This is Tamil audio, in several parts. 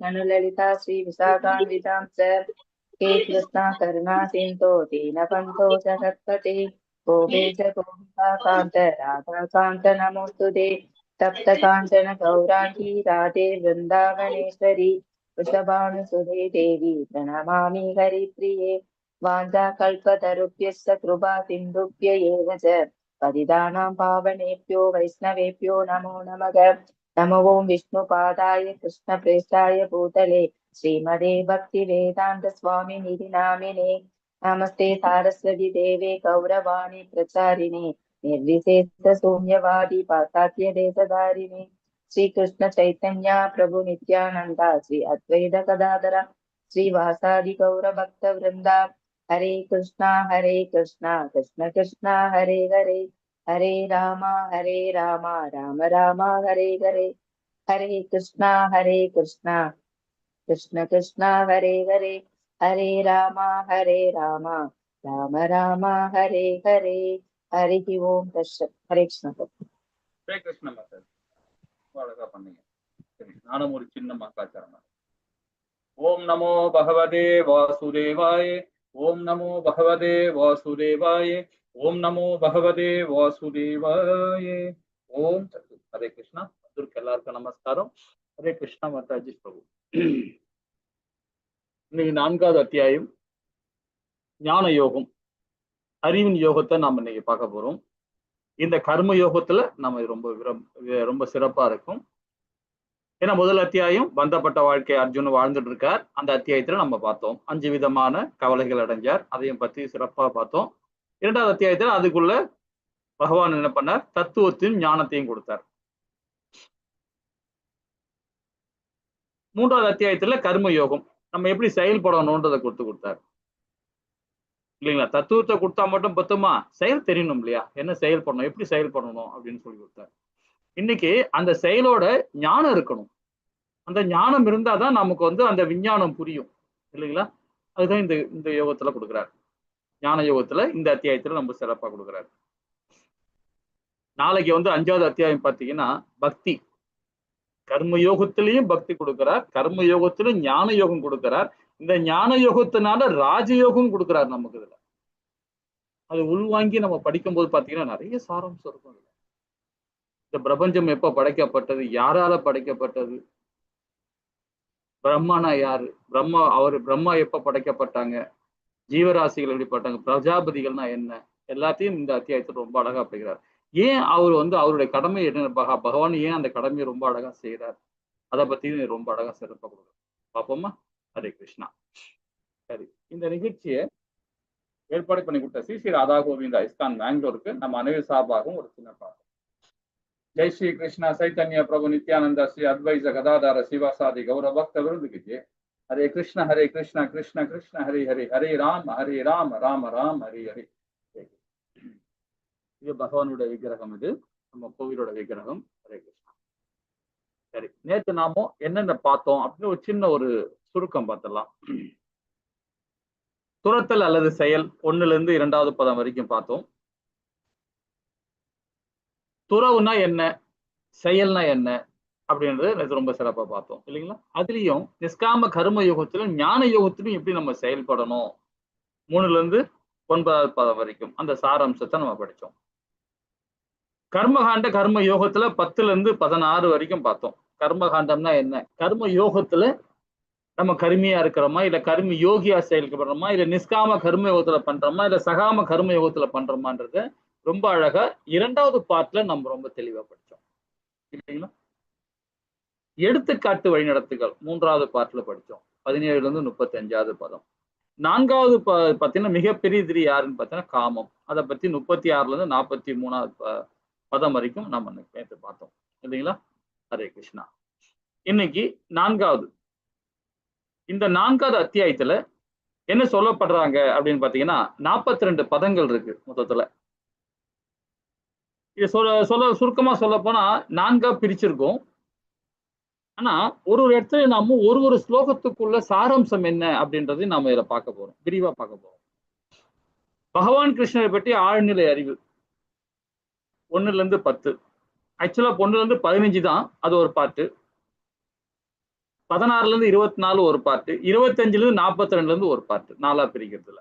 ननुललिता श्री विशाखान्वितां च हे कृष्णा करुणा सिन्धो दीनबन्धो जगत्पते गोपे च गोपिका कान्त राधा कान्त नमोऽस्तुते तप्त काञ्चन गौराङ्गी राधे वृन्दावनेश्वरी वृषभानुसुते देवी प्रणमामि हरिप्रिये वाञ्छाकल्पतरुभ्यश्च कृपा सिन्धुभ्य एव च पतितानां पावनेभ्यो वैष्णवेभ्यो नमो नमः नमो ओं विष्णुपादाय कृष्णप्रेष्ठाय भूतले श्रीमदे भक्तिवेदान्त स्वामिनिधि नामिने नमस्ते सारस्वती देवे गौरवाणी प्रचारिणे निर्विशेष शून्यवादी पाश्चात्य देशधारिणे श्री कृष्ण चैतन्य प्रभु नित्यानंदा श्री अद्वैत गदाधर श्रीवासादि गौर भक्त वृंदा हरे कृष्णा कृष्ण कृष्ण हरे हरे हरे राम राम राम हरे हरे हरे कृष्णा कृष्ण कृष्ण हरे हरे हरे राम राम राम हरे हरे हरि ओम तत्सत् हरे कृष्ण हरे कृष्ण माता அழகா பண்ணீங்க. சரி, நானும் ஒரு சின்ன மக்காச்சாரம். ஓம் நமோ பகவதே வாசுதேவாய ஓம் நமோ பகவதே வாசுதேவாய ஓம் நமோ பகவதே வாசுதேவாய ஓம் சத்து. ஹரே கிருஷ்ணா. அதற்கு எல்லாருக்கும் நமஸ்காரம். ஹரே கிருஷ்ணா மாதாஜி பிரபு. இன்னைக்கு 4வது அத்தியாயம் ஞான யோகம், அறிவின் யோகத்தை நாம இன்னைக்கு பார்க்க போறோம். இந்த கர்ம யோகத்துல நம்ம ரொம்ப சிறப்பா இருக்கும். ஏன்னா முதல் அத்தியாயம் பந்தப்பட்ட வாழ்க்கை அர்ஜுன் வாழ்ந்துட்டு இருக்கார். அந்த அத்தியாயத்துல நம்ம பார்த்தோம் 5 விதமான கவலைகள் அடைஞ்சார், அதையும் பத்தி சிறப்பா பார்த்தோம். 2வது அத்தியாயத்துல அதுக்குள்ள பகவான் என்ன பண்ணார், தத்துவத்தையும் ஞானத்தையும் கொடுத்தார். 3வது அத்தியாயத்துல கர்ம யோகம், நம்ம எப்படி செயல்படணும்ன்றதை கொடுத்தார் இல்லைங்களா. தத்துவத்தை கொடுத்தா மட்டும் பத்துமா, செயல் தெரியணும் இல்லையா, என்ன செயல்படணும், எப்படி செயல்படணும் அப்படின்னு சொல்லி கொடுத்தார். இன்னைக்கு அந்த செயலோட ஞானம் இருக்கணும். அந்த ஞானம் இருந்தாதான் நமக்கு அந்த விஞ்ஞானம் புரியும் இல்லைங்களா. அதுதான் இந்த யோகத்துல கொடுக்குறாரு. ஞான யோகத்துல இந்த அத்தியாயத்துல நம்ம சிறப்பா கொடுக்குறாரு. நாளைக்கு 5வது அத்தியாயம் பார்த்தீங்கன்னா பக்தி. கர்ம யோகத்திலையும் பக்தி கொடுக்கிறார், கர்ம யோகத்திலும் ஞான யோகம் கொடுக்கிறார். இந்த ஞான யோகத்தினால ராஜயோகம் கொடுக்கிறார் நமக்கு. இதுல அது உள்வாங்கி நம்ம படிக்கும் போது பாத்தீங்கன்னா நிறைய சாராம்சம் இருக்கும். இந்த பிரபஞ்சம் எப்ப படைக்கப்பட்டது, யாரால படைக்கப்பட்டது, பிரம்மானா யாரு, பிரம்மா எப்ப படைக்கப்பட்டாங்க, ஜீவராசிகள் எப்படிப்பட்டாங்க, பிரஜாபதிகள்னா என்ன, எல்லாத்தையும் இந்த அத்தியாயத்தில் ரொம்ப அழகா படிக்கிறார். ஏன் அவர் அவருடைய கடமை என்ன, பகவான் ஏன் அந்த கடமையை ரொம்ப அழகா செய்யறார், அதை பத்தி ரொம்ப அழகா சிறப்பா கொடுக்குறார். பாப்போமா. ஹரே கிருஷ்ணா. சரி, இந்த நிகழ்ச்சியை ஏற்பாடு பண்ணி கொடுத்த ஸ்ரீ ராதா கோவிந்தா இஸ்கான் பெங்களூருக்கு நம்ம அனைவரு சார்பாகவும் ஒரு சின்ன பாடம். ஜெய் ஸ்ரீ கிருஷ்ணா சைத்தன்ய பிரபு நித்யானந்த ஸ்ரீ அத்வைத கதாதார சிவாசாதி கௌரவ பக்த விருதுக்கு ஹரே கிருஷ்ண கிருஷ்ண கிருஷ்ண ஹரி ஹரி ஹரே ராம் ராம ராம் ஹரி ஹரி. இது பகவானுடைய விக்கிரகம், இது நம்ம கோவிலோட விக்கிரகம். ஹரே கிருஷ்ணா. சரி, நேற்று நாமோ என்னென்ன பார்த்தோம் அப்படின்னு ஒரு சின்ன ஒரு சுருக்கம் பார்த்துடலாம். துரத்தல் அல்லது செயல் 1ல இருந்து 2வது பதம் வரைக்கும் பார்த்தோம். துறவுனா என்ன, செயல்னா என்ன அப்படின்றது ரொம்ப சிறப்பா பார்த்தோம் இல்லைங்களா. அதுலயும் நிஷ்காம கர்ம யோகத்திலும் ஞான யோகத்திலும் எப்படி நம்ம செயல்படணும் 3ல இருந்து 9வது பதம் வரைக்கும் அந்த சாராம்சத்தை நம்ம படிச்சோம். கர்மகாண்ட கர்ம யோகத்துல 10ல இருந்து 16 வரைக்கும் பார்த்தோம். கர்மகாண்டம்னா என்ன, கர்ம யோகத்துல நம்ம கருமியா இருக்கிறோமா, இல்ல கர்ம யோகியா செயல்படுறோமா, இல்ல நிஷ்காம கர்ம யோகத்துல பண்றோமா, இல்ல சகாம கர்ம யோகத்துல பண்றோமான்றத ரொம்ப அழகா 2வது பார்ட்ல நம்ம ரொம்ப தெளிவா படிச்சோம் இல்லைங்களா. எடுத்துக்காட்டு வழிநடத்துகள் 3வது பார்ட்ல படிச்சோம், 17ல இருந்து 35வது பதம். 4வது பார்த்தீங்கன்னா மிகப்பெரிய எதிரி யாருன்னு பார்த்தீங்கன்னா காமம். அதை பத்தி 36ல இருந்து 43வது பதம் வரைக்கும் நம்ம நேற்று பார்த்தோம் இல்லைங்களா. ஹரே கிருஷ்ணா. இன்னைக்கு 4வது, இந்த 4வது அத்தியாயத்துல என்ன சொல்லப்படுறாங்க அப்படின்னு பாத்தீங்கன்னா 42 பதங்கள் இருக்கு மொத்தத்துல. இது சுருக்கமா சொல்ல போனா 4ஆ பிரிச்சிருக்கோம். ஆனா ஒரு இடத்துல நாம ஒரு ஸ்லோகத்துக்குள்ள சாராம்சம் என்ன அப்படின்றதை நாம இதை பார்க்க போறோம், விரிவா பார்க்க போறோம். பகவான் கிருஷ்ணரை பற்றி ஆழ்நிலை அறிவு 1ல இருந்து 10. ஆக்சுவலா 1ல இருந்து 15 தான், அது ஒரு பாட்டு. 16ல இருந்து 24 ஒரு பார்ட், 25ல இருந்து 42ல இருந்து ஒரு பார்ட், 4ஆ பிரிக்கிறதுல.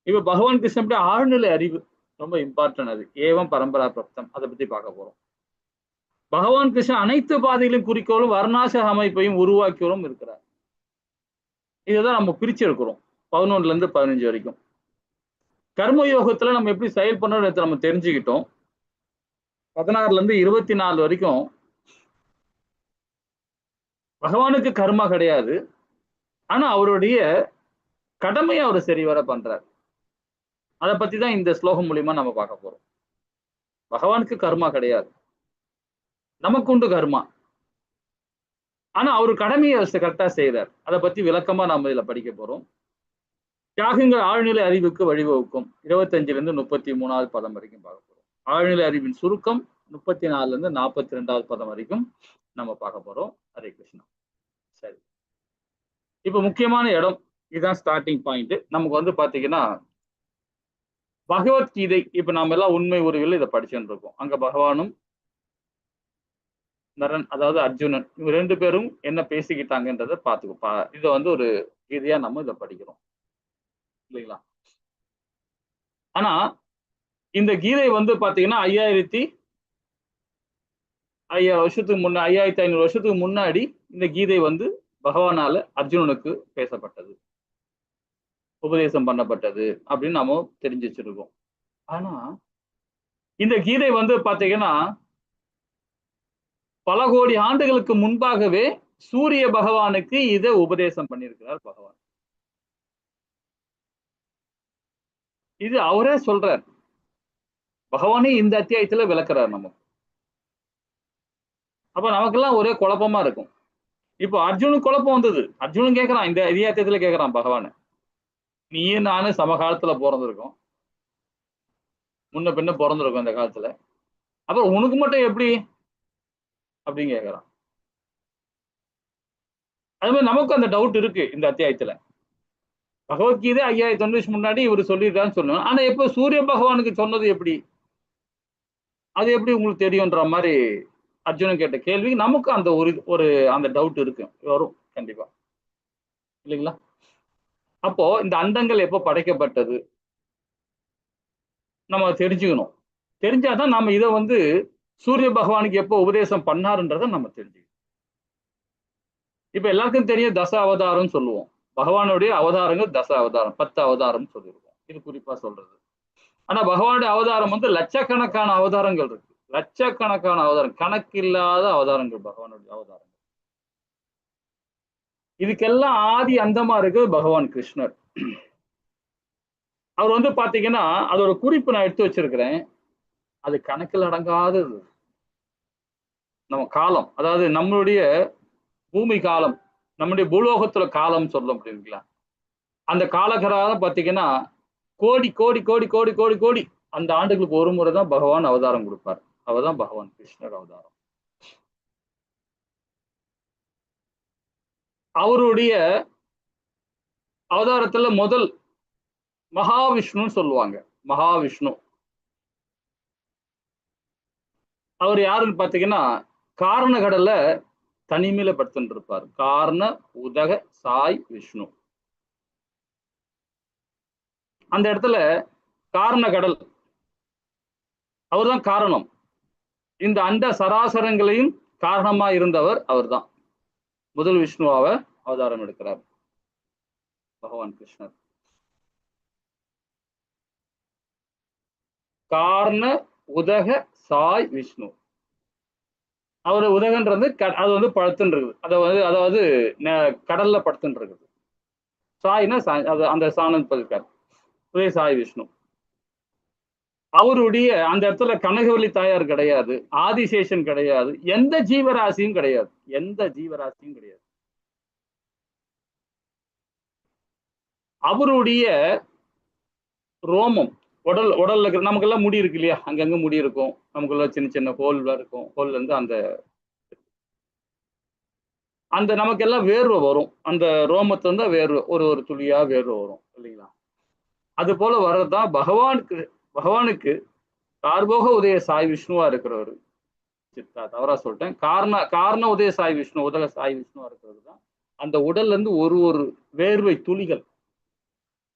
இப்ப பகவான் கிருஷ்ணனுடைய ஆழ்நிலை அறிவு ரொம்ப இம்பார்ட்டன்ட். அது ஏவம் பரம்பரா பிரப்தம், அதை பத்தி பார்க்க போறோம். பகவான் கிருஷ்ணன் அனைத்து பாதைகளின் குறிக்கோளும் வர்ணாசிர அமைப்பையும் உருவாக்கியோரும் இருக்கிறார். இதுதான் நம்ம பிரிச்சு எடுக்கிறோம் 11ல இருந்து 15 வரைக்கும். கர்ம யோகத்துல நம்ம எப்படி செயல் பண்ணணும்னு நம்ம தெரிஞ்சுக்கிட்டோம். 16ல இருந்து 24 வரைக்கும் பகவானுக்கு கர்மா கிடையாது, ஆனா அவருடைய கடமையை அவர் சரிவர பண்றார். அதை பத்தி தான் இந்த ஸ்லோகம் மூலியமா நம்ம பார்க்க போறோம். பகவானுக்கு கர்மா கிடையாது, நமக்குண்டு கர்மா, ஆனா அவரு கடமையை கரெக்டா செய்யறார். அதை பத்தி விளக்கமா நம்ம இதுல படிக்க போறோம். தியாகங்கள் ஆழ்நிலை அறிவுக்கு வழிவகுக்கும் 25ல இருந்து 33வது பதம் வரைக்கும் பார்க்க போறோம். ஆழ்நிலை அறிவின் சுருக்கம் 34ல இருந்து 42வது பதம் வரைக்கும் நம்ம பார்க்க போறோம். ஹரே கிருஷ்ணா. சரி, இப்ப முக்கியமான இடம் இதுதான், ஸ்டார்டிங் பாயிண்ட். நமக்கு வந்து பாத்தீங்கன்னா பகவத்கீதை, இப்ப நாம எல்லாம் உண்மை உருவில் இதை படிச்சுட்டு இருக்கோம். அங்க பகவானும் நரன், அதாவது அர்ஜுனன், இவங்க 2 பேரும் என்ன பேசிக்கிட்டாங்கன்றதை பார்த்துக்கோ. இதை வந்து ஒரு கீதையா நம்ம இதை படிக்கிறோம் இல்லைங்களா? ஆனா இந்த கீதை வந்து பாத்தீங்கன்னா 5500 வருஷத்துக்கு முன்ன 5500 வருஷத்துக்கு முன்னாடி இந்த கீதை வந்து பகவானால அர்ஜுனனுக்கு பேசப்பட்டது, உபதேசம் பண்ணப்பட்டது அப்படின்னு நாம தெரிஞ்சு வச்சிருக்கோம். ஆனா இந்த கீதை வந்து பாத்தீங்கன்னா பல கோடி ஆண்டுகளுக்கு முன்பாகவே சூரிய பகவானுக்கு இதை உபதேசம் பண்ணியிருக்கிறார் பகவான். இது அவரே சொல்றார், பகவானே இந்த அத்தியாயத்துல விளக்குறார் நமக்கு. அப்ப நமக்கெல்லாம் ஒரே குழப்பமா இருக்கும். இப்போ அர்ஜுனுக்கு குழப்பம் வந்தது. அர்ஜுனன் கேட்கிறான், இந்த அத்தியாயத்துல கேட்கிறான் பகவான், நீயும் நானும் சமகாலத்துல பிறந்திருக்கோம், முன்ன பின்ன பிறந்திருக்கோம் இந்த காலத்துல, அப்புறம் உனக்கு மட்டும் எப்படி அப்படின்னு கேட்கிறான். அது மாதிரி நமக்கு அந்த டவுட் இருக்கு. இந்த அத்தியாயத்துல பகவத்கீதை 5500 வருஷம் முன்னாடி இவர் சொல்லியிருக்காருன்னு சொல்லணும். ஆனா எப்போ சூரிய பகவானுக்கு சொன்னது எப்படி, அது எப்படி உங்களுக்கு தெரியும்ன்ற மாதிரி அர்ஜுனன் கேட்ட கேள்வி நமக்கு அந்த ஒரு அந்த டவுட் இருக்கு, வரும் கண்டிப்பா இல்லைங்களா? அப்போ இந்த அண்டங்கள் எப்போ படைக்கப்பட்டது நம்ம தெரிஞ்சுக்கணும். தெரிஞ்சாதான் நாம இதை வந்து சூரிய பகவானுக்கு எப்போ உபதேசம் பண்ணாருன்றதை நம்ம தெரிஞ்சுக்கணும். இப்ப எல்லாருக்கும் தெரியும் தச அவதாரம் சொல்லுவோம். பகவானுடைய அவதாரங்கள் தச அவதாரம், 10 அவதாரம் சொல்லியிருக்கோம். இது குறிப்பா சொல்றது. ஆனா பகவானுடைய அவதாரம் வந்து லட்சக்கணக்கான அவதாரங்கள் இருக்கு. லட்சக்கணக்கான அவதாரம், கணக்கில்லாத அவதாரங்கள் பகவானுடைய அவதாரங்கள். இதுக்கெல்லாம் ஆதி அந்தமா இருக்கு பகவான் கிருஷ்ணர். அவர் வந்து பாத்தீங்கன்னா அதோட குறிப்பு நான் எடுத்து வச்சிருக்கிறேன். அது கணக்கில் அடங்காதது. நம்ம காலம், அதாவது நம்மளுடைய பூமி காலம், நம்முடைய பூலோகத்துல காலம் சொல்ல முடியுங்களா, அந்த காலகராக பாத்தீங்கன்னா கோடி கோடி கோடி கோடி கோடி கோடி அந்த ஆண்டுகளுக்கு ஒரு முறை தான் பகவான் அவதாரம் கொடுப்பார். அவர்தான் பகவான் கிருஷ்ணர் அவதாரம். அவருடைய அவதாரத்துல முதல் மகாவிஷ்ணுன்னு சொல்லுவாங்க. மகாவிஷ்ணு அவர் யாருன்னு பாத்தீங்கன்னா காரண கடல்ல தனிமையில படுத்துட்டு இருப்பார். காரண உதக சாய் விஷ்ணு. அந்த இடத்துல காரண கடல், அவர்தான் காரணம். இந்த அண்ட சராசரங்களையும் காரணமா இருந்தவர் அவர்தான். முதல் விஷ்ணுவாக அவதாரம் எடுக்கிறார் பகவான் கிருஷ்ணர். காரண உதக சாய் விஷ்ணு. அவர் உதகன்றது அது வந்து படுத்துன்னு இருக்குது, அதாவது கடல்ல படுத்துன்னு இருக்குது. சாய்னா அது அந்த சாணம் பதிக்கார், உதய சாய் விஷ்ணு. அவருடைய அந்த இடத்துல கனகவல்லி தாயார் கிடையாது, ஆதிசேஷன் கிடையாது, எந்த ஜீவராசியும் கிடையாது, எந்த ஜீவராசியும் கிடையாது. அவருடைய ரோமம், உடல்ல இருக்கிற நமக்கெல்லாம் முடி இருக்கு இல்லையா, அங்கங்க முடி இருக்கும், நமக்குள்ள சின்ன சின்ன ஹோல்ல இருக்கும். ஹோல்ல இருந்து அந்த நமக்கெல்லாம் வேர்வை வரும். அந்த ரோமத்துல இருந்தா வேர்வை ஒரு துளியா வேர்வை வரும் இல்லைங்களா? அது போல வர்றதுதான் பகவானுக்கு கார்போக உதய சாய் விஷ்ணுவா இருக்கிறவர். தவறா சொல்லிட்டேன். காரண உதய சாய் விஷ்ணு, உதக சாய் விஷ்ணுவா இருக்கிறது தான் அந்த உடல்ல இருந்து ஒரு ஒரு வேர்வை துளிகள்,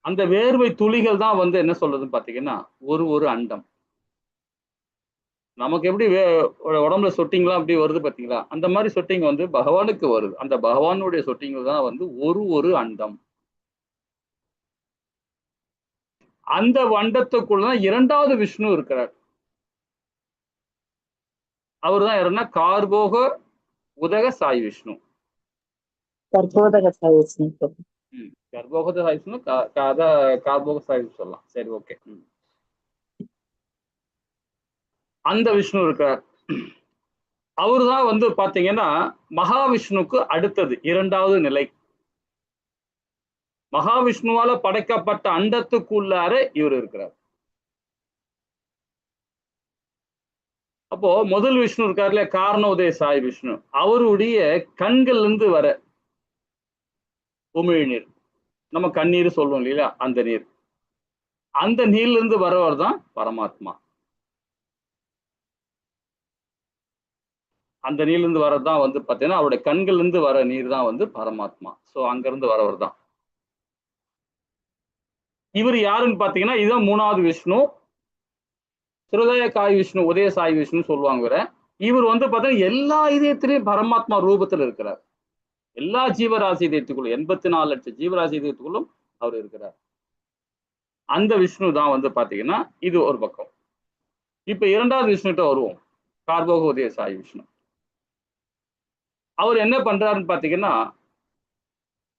அந்த வேர்வை துளிகள் தான் வந்து என்ன சொல்றதுன்னு பாத்தீங்கன்னா ஒரு ஒரு அண்டம். நமக்கு எப்படி உடம்புல சொட்டிங்லாம் அப்படி வருது பாத்தீங்களா, அந்த மாதிரி சொட்டிங் வந்து பகவானுக்கு வருது. அந்த பகவானுடைய சொட்டிங்கள் தான் வந்து ஒரு ஒரு அண்டம். அந்த அண்டத்துக்குள்ளதான் இரண்டாவது விஷ்ணு இருக்கிறார். அவர் தான் யாருன்னா கார்போக உதக சாய் விஷ்ணு. கற்போதக சாய் விஷ்ணு. கர்ப்போகத சாய் விஷ்ணு, கார்போக சாய் விஷ்ணு சொல்லலாம். சரி, ஓகே. அந்த விஷ்ணு இருக்கிறார். அவருதான் வந்து பாத்தீங்கன்னா மகாவிஷ்ணுக்கு அடுத்தது இரண்டாவது நிலை. மகாவிஷ்ணுவால படைக்கப்பட்ட அண்டத்துக்குள்ளார இவர் இருக்கிறார். அப்போ முதல் விஷ்ணு இருக்காரு இல்லையா, காரண உதய சாய் விஷ்ணு, அவருடைய கண்கள் இருந்து வர உமிழ் நீர், நம்ம கண்ணீர் சொல்லுவோம் இல்லையா, அந்த நீர், அந்த நீர்ல இருந்து வரவர் தான் பரமாத்மா. அந்த நீர்ல இருந்து வரதான் வந்து பாத்தீங்கன்னா அவருடைய கண்கள் இருந்து வர நீர் தான் வந்து பரமாத்மா. சோ அங்க இருந்து வரவர் தான் இவர். யாருன்னு பாத்தீங்கன்னா இதுதான் மூணாவது விஷ்ணு. ஹிருதய காய் விஷ்ணு, உதய சாய் விஷ்ணு சொல்லுவாங்க. இவர் வந்து பாத்தீங்கன்னா எல்லா இதயத்திலையும் பரமாத்மா ரூபத்தில் இருக்கிறார். எல்லா ஜீவராசி இதயத்துக்குள்ளும் 84 லட்சம் ஜீவராசி இதயத்துக்குள்ளும் அவர் இருக்கிறார். அந்த விஷ்ணு தான் வந்து பாத்தீங்கன்னா இது ஒரு பக்கம். இப்ப இரண்டாவது விஷ்ணுகிட்ட வருவோம், கார்போக உதய சாய் விஷ்ணு. அவர் என்ன பண்றாருன்னு பாத்தீங்கன்னா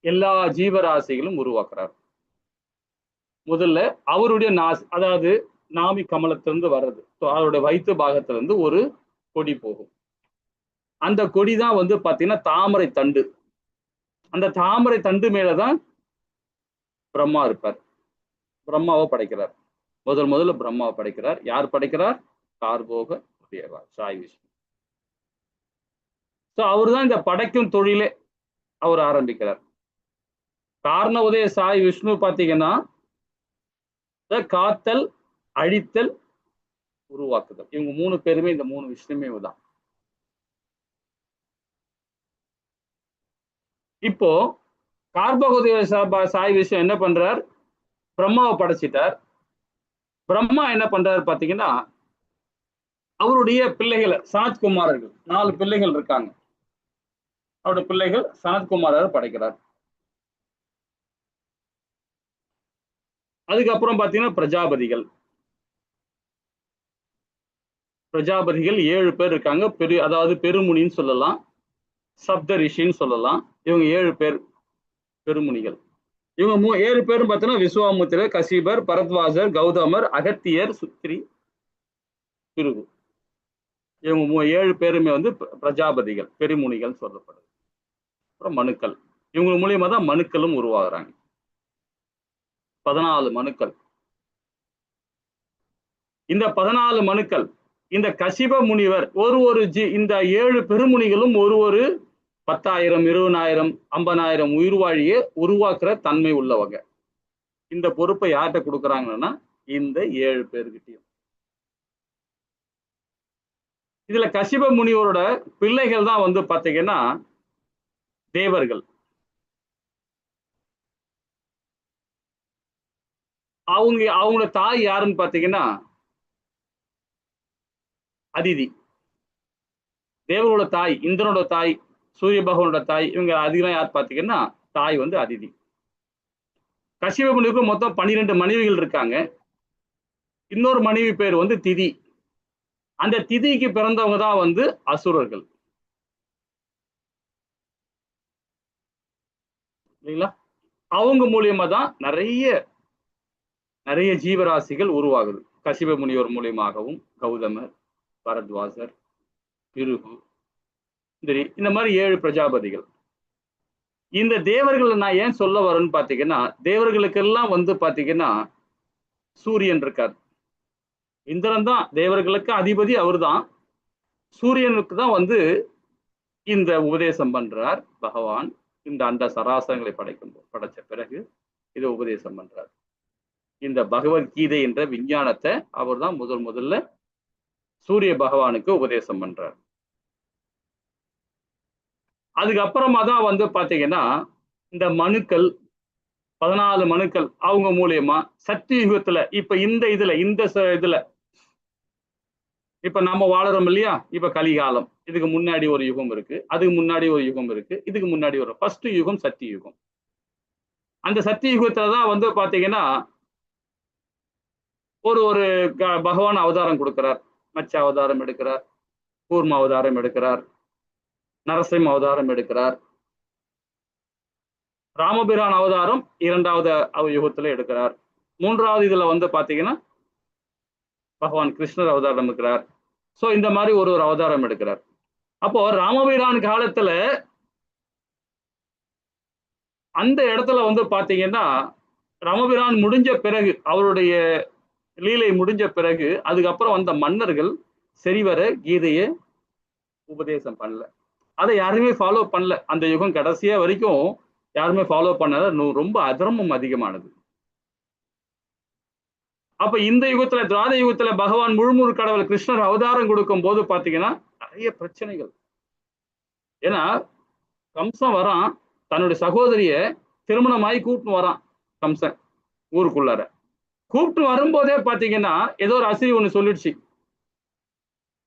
எல்லா ஜீவராசிகளும் உருவாக்குறார். முதல்ல அவருடைய அதாவது நாமி கமலத்திலிருந்து வர்றது, அவருடைய வயிற்று பாகத்திலிருந்து ஒரு கொடி போகும். அந்த கொடி தான் வந்து பாத்தீங்கன்னா தாமரை தண்டு. அந்த தாமரை தண்டு மேலதான் பிரம்மா இருப்பார். பிரம்மாவை படைக்கிறார். முதல்ல பிரம்மாவை படைக்கிறார். யார் படைக்கிறார்? கார்போக உதய சாய் விஷ்ணு. அவர் தான் இந்த படைக்கும் தொழிலே அவர் ஆரம்பிக்கிறார். காரண உதய சாய் விஷ்ணு பாத்தீங்கன்னா காத்தல், அழித்தல், உருவாக்குதல், இவங்க 3 பேருமே, இந்த 3 விஷ்ணுமே தான். இப்போ கார்போக சாய் விஷ்ணு என்ன பண்றார்? பிரம்மாவை படைச்சிட்டார். பிரம்மா என்ன பண்றாரு பாத்தீங்கன்னா அவருடைய பிள்ளைகளை, சனத்குமாரர்கள் 4 பிள்ளைகள் இருக்காங்க. அவருடைய பிள்ளைகள் சனத்குமாரர் படைக்கிறார். அதுக்கப்புறம் பாத்தீங்கன்னா பிரஜாபதிகள் 7 பேர் இருக்காங்க. அதாவது பெருமுனின்னு சொல்லலாம், சப்த ரிஷின்னு சொல்லலாம். இவங்க 7 பேர் பெருமுனிகள். இவங்க 7 பேரும் பார்த்தீங்கன்னா விஸ்வாமுத்திரர், கசிபர், பரத்வாசர், கௌதமர், அகத்தியர், சுத்ரி, பிருகு. இவங்க 7 பேருமே வந்து பிரஜாபதிகள், பெருமுனிகள் சொல்லப்படுது. அப்புறம் மனுக்கள், இவங்க மூலியமா தான் மனுக்களும் உருவாகுறாங்க. 14 மனுக்கள். இந்த 14 மனுக்கள், இந்த கசிப முனிவர் இந்த 7 பெருமுனிகளும் ஒரு 10,000, 20,000, 50,000 உயிர்வாழியை உருவாக்குற தன்மை உள்ளவங்க. இந்த பொறுப்பை யார்கிட்ட கொடுக்குறாங்கன்னா இந்த 7 பேர்கிட்டையும். இதுல கசிப முனிவரோட பிள்ளைகள் தான் வந்து பாத்தீங்கன்னா தேவர்கள். அவங்களோட தாய் யாருன்னு பாத்தீங்கன்னா அதிதி. தேவரோட தாய், இந்திரனோட தாய், சூரிய பகவானோட தாய், இவங்க அதிகம் யார் பாத்தீங்கன்னா தாய் வந்து அதிதி. கசிப முனிவுக்கு மொத்தம் 12 மனைவிகள் இருக்காங்க. இன்னொரு மனைவி பேர் வந்து திதி. அந்த திதிக்கு பிறந்தவங்க தான் வந்து அசுரர்கள். இல்லைங்களா? அவங்க மூலியமா தான் நிறைய ஜீவராசிகள் உருவாகுது. கசிப முனிவர் மூலியமாகவும், கௌதமர், பரத்வாசர், பிருகு, இந்த மாதிரி 7 பிரஜாபதிகள். இந்த தேவர்கள் நான் ஏன் சொல்ல வரேன்னு பாத்தீங்கன்னா, தேவர்களுக்கெல்லாம் வந்து பாத்தீங்கன்னா சூரியன் இருக்கார். இந்திரன் தான் தேவர்களுக்கு அதிபதி, அவர் தான். சூரியனுக்கு தான் வந்து இந்த உபதேசம் பண்றார் பகவான். இந்த அண்ட சராசரங்களை படைச்ச பிறகு இதை உபதேசம் பண்றார். இந்த பகவத்கீதை என்ற விஞ்ஞானத்தை அவர் தான் முதல்ல சூரிய பகவானுக்கு உபதேசம் பண்றார். அதுக்கப்புறமா தான் வந்து பாத்தீங்கன்னா இந்த மனுக்கள் 14 மனுக்கள் அவங்க மூலியமா சத்தியுகத்துல இப்ப இந்த இதுல இப்ப நம்ம வாழறோம் இல்லையா, இப்ப கலிகாலம், இதுக்கு முன்னாடி ஒரு யுகம் இருக்கு, அதுக்கு முன்னாடி ஒரு யுகம் இருக்கு, இதுக்கு முன்னாடி ஒரு ஃபர்ஸ்ட் யுகம் சத்திய யுகம். அந்த சத்திய யுகத்துலதான் வந்து பாத்தீங்கன்னா ஒரு ஒரு பகவான் அவதாரம் கொடுக்கிறார். மச்ச அவதாரம் எடுக்கிறார், கூர்ம அவதாரம் எடுக்கிறார், நரசிம்ம அவதாரம் எடுக்கிறார், ராமபிரான் அவதாரம் 2வது யுகத்துல எடுக்கிறார். 3வது இதுல வந்து பாத்தீங்கன்னா பகவான் கிருஷ்ணர் அவதாரம் இருக்கிறார். சோ இந்த மாதிரி ஒரு ஒரு அவதாரம் எடுக்கிறார். அப்போ ராமபிரான் காலத்துல அந்த இடத்துல வந்து பாத்தீங்கன்னா ராமபிரான் முடிஞ்ச பிறகு, அவருடைய லீலை முடிஞ்ச பிறகு அதுக்கப்புறம் வந்த மன்னர்கள் சரிவர கீதையை உபதேசம் பண்ணல. அதை யாருமே ஃபாலோ பண்ணல. அந்த யுகம் கடைசியா வரைக்கும் யாருமே ஃபாலோ பண்ணல. ரொம்ப அதர்மம் அதிகமானது. அப்ப இந்த யுகத்துல திராத யுகத்துல பகவான் முழுமுழு கடவுள் கிருஷ்ணர் அவதாரம் கொடுக்கும் போது பாத்தீங்கன்னா நிறைய பிரச்சனைகள். ஏன்னா கம்சன் வரான், தன்னுடைய சகோதரிய திருமணமாயி கூப்பிட்டு வரான். கம்சன் ஊருக்குள்ளார கூப்பிட்டு வரும்போதே பாத்தீங்கன்னா ஏதோ ஒரு அசிரி ஒண்ணு சொல்லிடுச்சு,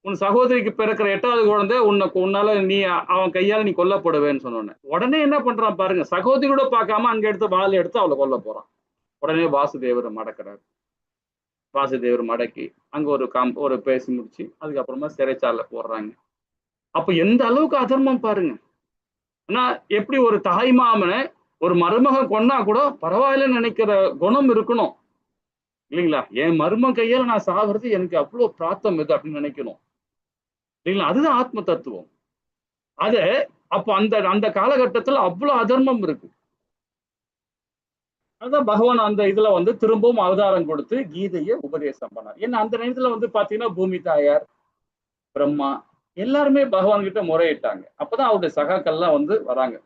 உன் சகோதரிக்கு பிறக்கிற 8வது குழந்தை உன்னால நீ அவன் கையால நீ கொல்லப்படுவேன்னு சொன்ன உடனே என்ன பண்றான் பாருங்க, சகோதரியோட பார்க்காம அங்க எடுத்து வாள் எடுத்து அவளை கொல்ல போறான். உடனே வாசுதேவர் மடக்கிறார். வாசுதேவர் மடக்கி அங்க ஒரு பேசி முடிச்சு அதுக்கப்புறமா சிறைச்சாலை போடுறாங்க. அப்ப எந்த அளவுக்கு அதர்மம் பாருங்க. ஆனா எப்படி ஒரு தாய் மாமனை ஒரு மருமகன் கொன்னா கூட பரவாயில்லன்னு நினைக்கிற குணம் இருக்கணும் இல்லைங்களா? என் மருமகன் கையால நான் சாகிறது எனக்கு அவ்வளவு பிராத்தம் இது அப்படின்னு நினைக்கணும் இல்லைங்களா? அதுதான் ஆத்ம தத்துவம். அது அப்ப அந்த அந்த காலகட்டத்துல அவ்வளவு அதர்மம் இருக்கு. அதான் பகவான் அந்த இதுல வந்து திரும்பவும் அவதாரம் கொடுத்து கீதையை உபதேசம் பண்ணார். ஏன்னா அந்த நேரத்துல வந்து பாத்தீங்கன்னா பூமி தாயார், பிரம்மா எல்லாருமே பகவான் கிட்ட முறையிட்டாங்க. அப்பதான் அவருடைய சகாக்கள்லாம் வந்து வராங்க.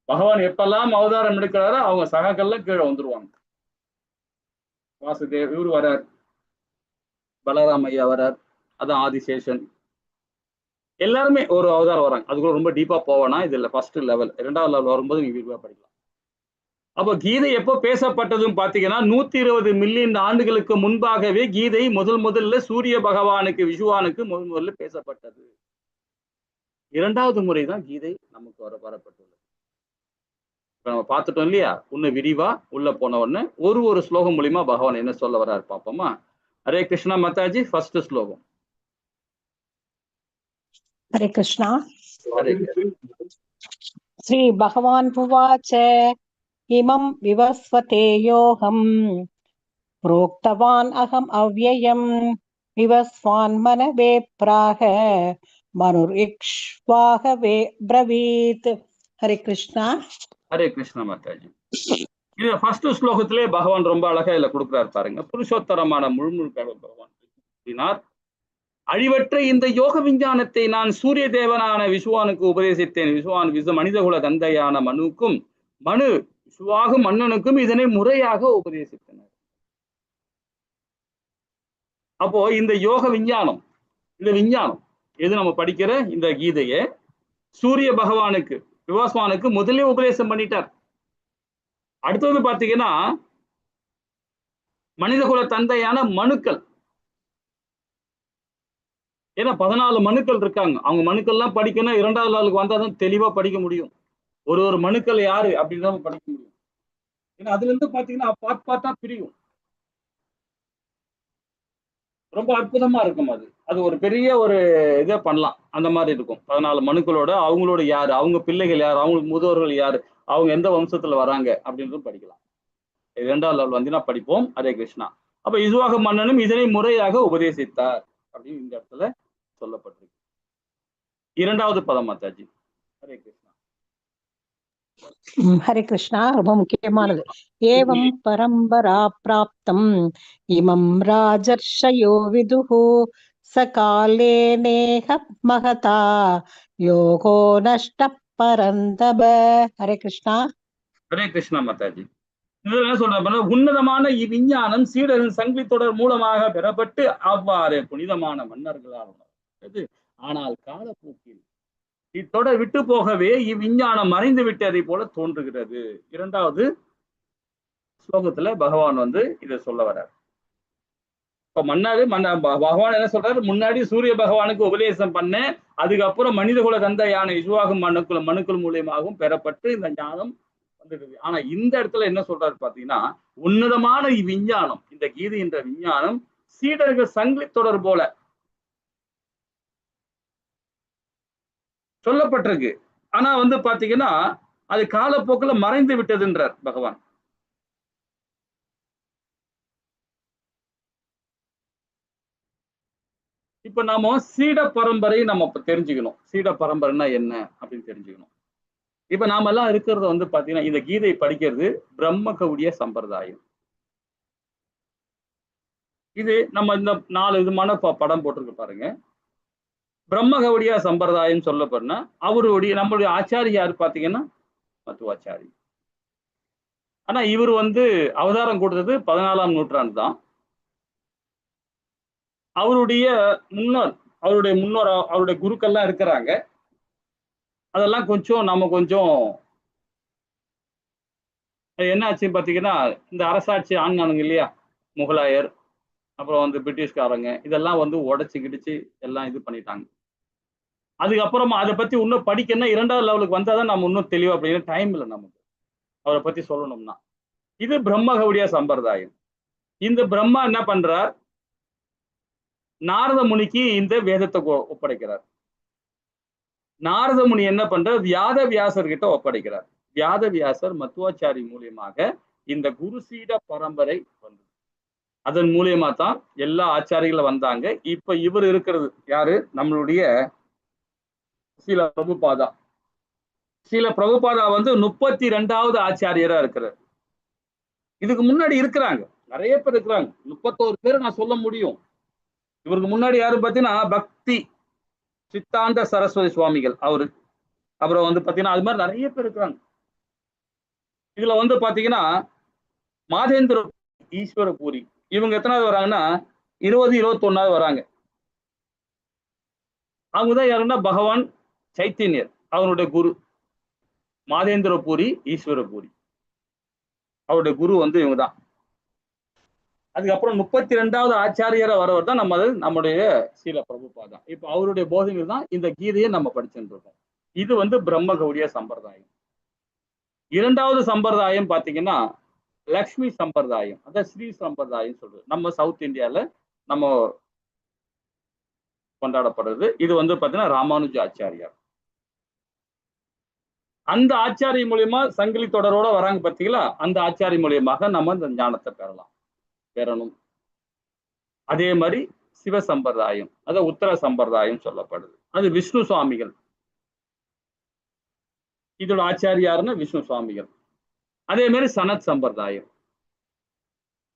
பகவான் எப்பெல்லாம் அவதாரம் எடுக்கிறாரோ அவங்க சகாக்கள்லாம் கீழே வந்துருவாங்க. வாசுதேவ் இவரு வரார், பலராம் ஐயா வரார், அதான் ஆதிசேஷன், எல்லாருமே ஒரு அவதாரம் வராங்க. அதுக்குள்ள ரொம்ப டீப்பா போவேனா, இது இல்ல ஃபர்ஸ்ட் லெவல். 2வது லெவல் வரும்போது நீங்க விரிவா படிக்கலாம். அப்ப கீதை எப்போ பேசப்பட்டதுன்னு பாத்தீங்கன்னா 120 மில்லியன் ஆண்டுகளுக்கு முன்பாகவே கீதை முதல்ல சூரிய பகவானுக்கு விஷ்வானுக்கு முதல்ல பேசப்பட்டது. 2வது முறைதான் கீதை நமக்கு வரப்பட்டுள்ளது. நம்ம பார்த்துட்டோம் இல்லையா? இன்னும் விரிவா உள்ள போன உடனே ஒரு ஸ்லோகம் மூலியமா பகவான் என்ன சொல்ல வர்றாரு பாப்போமா? ஹரே கிருஷ்ணா மாதாஜி, ஃபர்ஸ்ட் ஸ்லோகம். हरे कृष्णा। ஹரே श्री भगवान उवाच इमं विवस्वते योऽहं प्रोक्तवान् अहम् अव्ययम् विवस्वान् मनवे प्राह मनुरिक्ष्वाकवे ब्रवीत्। हरे कृष्णा। ஹரே கிருஷ்ணா மாதாஜி. இது ஃபர்ஸ்ட் ஸ்லோகத்திலே பகவான் ரொம்ப அழகா இதுல கொடுக்கிறார் பாருங்க. புருஷோத்தரமான முழுமுழு பகவான் கூறினார், அழிவற்ற இந்த யோக விஞ்ஞானத்தை நான் சூரிய தேவனான விஷ்வானுக்கு உபதேசித்தேன். விஷ்வான் மனிதகுல தந்தையான மனுக்கும் மனு விஷ்வாகும் மன்னனுக்கும் இதனை முறையாக உபதேசித்தனர். அப்போ இந்த யோக விஞ்ஞானம், இந்த விஞ்ஞானம் எது நம்ம படிக்கிற இந்த கீதையை சூரிய பகவானுக்கு விவாஸ்வானுக்கு முதலே உபதேசம் பண்ணிட்டார். அடுத்தது பாத்தீங்கன்னா மனிதகுல தந்தையான மனுக்கள், ஏன்னா 14 மனுக்கள் இருக்காங்க. அவங்க மனுக்கள்லாம் படிக்கணும் 2வது நாளுக்கு வந்தாதான் தெளிவா படிக்க முடியும். ஒரு மனுக்கள் யாரு அப்படின்னு படிக்க முடியும். ஏன்னா அதுல இருந்து பாத்தீங்கன்னா பாட்டா பிரியும். ரொம்ப அற்புதமா இருக்கும். அது ஒரு பெரிய ஒரு இதை பண்ணலாம். அந்த மாதிரி இருக்கும். 14 மனுக்களோட அவங்களோட யாரு, அவங்க பிள்ளைகள் யாரு, அவங்களுக்கு முதியோர்கள் யாரு, அவங்க எந்த வம்சத்துல வராங்க அப்படின்றதும் படிக்கலாம். 2வது லெவல் வந்து படிப்போம். ஹரே கிருஷ்ணா. அப்ப இசுவாக மன்னனும் இதனை முறையாக உபதேசித்தார் அப்படின்னு இந்த இடத்துல சொல்லப்பட்டிருக்கு. 2வது பதம் மாதாஜி. ஹரே கிருஷ்ணா. हरे कृष्णा। ரொம்ப முக்கியமானது. ஏவம் பரம்பரா பிராப்தம் இமம் ராஜர்ஷயோ விதுஹு சகாலே நேஹ மகதா யோகோ நஷ்ட பரந்தப. ஹரே கிருஷ்ணா. ஹரே கிருஷ்ணா மாதாஜி. இதுல என்ன சொல்ற, உன்னதமான இவ்விஞ்ஞானம் சீடரின் சங்கிலி தொடர் மூலமாக பெறப்பட்டு அவ்வாறு புனிதமான மன்னர்களால் உணர்ந்தது. ஆனால் காலப்போக்கில் இத்தொடர் விட்டு போகவே இவ்விஞ்ஞானம் மறைந்து விட்டதை போல தோன்றுகிறது. இரண்டாவது ஸ்லோகத்துல பகவான் வந்து இதை சொல்ல வர்றார். இப்ப பகவான் என்ன சொல்றாரு, முன்னாடி சூரிய பகவானுக்கு உபதேசம் பண்ண, அதுக்கப்புறம் மனிதகுல தந்தையான இசுவாகும் மனுக்கள் மூலியமாகவும் பெறப்பட்டு இந்த ஞானம் வந்துடுது. ஆனா இந்த இடத்துல என்ன சொல்றாரு பாத்தீங்கன்னா, உன்னதமான இவ்விஞ்ஞானம், இந்த கீதை என்ற விஞ்ஞானம் சீடர்கள் சங்கிலி தொடர் போல சொல்லப்பட்டிருக்கு. ஆனா வந்து பாத்தீங்கன்னா அது காலப்போக்கில் மறைந்து விட்டதுன்றார் பகவான். இப்ப நாம சீட பரம்பரை நம்ம தெரிஞ்சுக்கணும். சீட பரம்பரைன்னா என்ன அப்படின்னு தெரிஞ்சுக்கணும். இப்ப நாம எல்லாம் இருக்கிறது வந்து பாத்தீங்கன்னா இந்த கீதை படிக்கிறது பிரம்ம கவுடிய சம்பிரதாயம். இது நம்ம இந்த 4 விதமான படம் போட்டிருக்கு பாருங்க. பிரம்ம கவுடிய சம்பிரதாயம் சொல்லப்படனா அவருடைய நம்மளுடைய ஆச்சாரிய யாரு பாத்தீங்கன்னா மத்துவாச்சாரி. ஆனா இவர் வந்து அவதாரம் கொடுத்தது 14ஆம் நூற்றாண்டு தான். அவருடைய முன்னோர் அவருடைய குருக்கள்லாம் இருக்கிறாங்க. அதெல்லாம் நம்ம கொஞ்சம் என்ன ஆச்சுன்னு பாத்தீங்கன்னா, இந்த அரசாட்சி ஆனானுங்க இல்லையா, முகலாயர், அப்புறம் வந்து பிரிட்டிஷ்காரங்க, இதெல்லாம் வந்து உடைச்சு கிடிச்சு எல்லாம் இது பண்ணிட்டாங்க. அதுக்கப்புறமா அதை பத்தி இன்னும் படிக்கணும்னா 2வது லெவலுக்கு வந்தாதான் நம்ம இன்னும் தெளிவா அப்படிங்கிற டைம் இல்லை நமக்கு அவரை பத்தி சொல்லணும்னா. இது பிரம்ம கவுடிய சம்பிரதாயம். இந்த பிரம்மா என்ன பண்றார், நாரத முனிக்கு இந்த வேதத்தை ஒப்படைக்கிறார். நாரத முனி என்ன பண்றார், வியாத வியாசர் கிட்ட ஒப்படைக்கிறார். வியாத வியாசர் மத்துவாச்சாரி மூலியமாக இந்த குருசீட பரம்பரை வந்தது. அதன் மூலியமா தான் எல்லா ஆச்சாரிகளும் வந்தாங்க. இப்ப இவர் இருக்கிறது யாரு, நம்மளுடைய ஸ்ரீல பிரபுபாதா. ஸ்ரீல பிரபுபாதா வந்து 32வது ஆச்சாரியரா இருக்கிறார். இதுக்கு முன்னாடி இருக்கிறாங்க, நிறைய பேர் இருக்கிறாங்க. 31 பேர் நான் சொல்ல முடியும். இவருக்கு முன்னாடி யாரு பாத்தீங்கன்னா பக்தி சித்தாந்த சரஸ்வதி சுவாமிகள் அவரு. அப்புறம் வந்து பாத்தீங்கன்னா அது மாதிரி நிறைய பேர் இருக்கிறாங்க. இதுல வந்து பாத்தீங்கன்னா மாதேந்திர ஈஸ்வர பூரி இவங்க எத்தனாவது வராங்கன்னா 20, 21வது வராங்க. அவங்கதான் யாருன்னா பகவான் சைத்தன்யர் அவருடைய குரு. மாதேந்திர பூரி ஈஸ்வர பூரி அவருடைய குரு வந்து இவங்க தான். அதுக்கப்புறம் 32வது ஆச்சாரியரை வரவர் தான் நம்முடைய ஸ்ரீல பிரபுபாதா. இப்ப அவருடைய போதனைகள் தான் இந்த கீதையை நம்ம படிச்சுட்டு இருக்கோம். இது வந்து பிரம்ம கவுடிய சம்பிரதாயம். 2வது சம்பிரதாயம் பாத்தீங்கன்னா லக்ஷ்மி சம்பிரதாயம், அதான் ஸ்ரீ சம்பிரதாயம் சொல்றது. நம்ம சவுத் இந்தியால நம்ம கொண்டாடப்படுறது. இது வந்து பாத்தீங்கன்னா ராமானுஜ ஆச்சாரியார். அந்த ஆச்சாரிய மூலியமா சங்கிலி தொடரோட வராங்க பாத்தீங்களா, அந்த ஆச்சாரிய மூலியமாக நம்ம இந்த ஞானத்தை பெறணும். அதே மாதிரி சிவ சம்பிரதாயம், அது உத்தர சம்பிரதாயம் சொல்லப்படுது. அது விஷ்ணு சுவாமிகள். இதோட ஆச்சாரியாருன்னா விஷ்ணு சுவாமிகள். அதே மாதிரி சனத் சம்பிரதாயம்.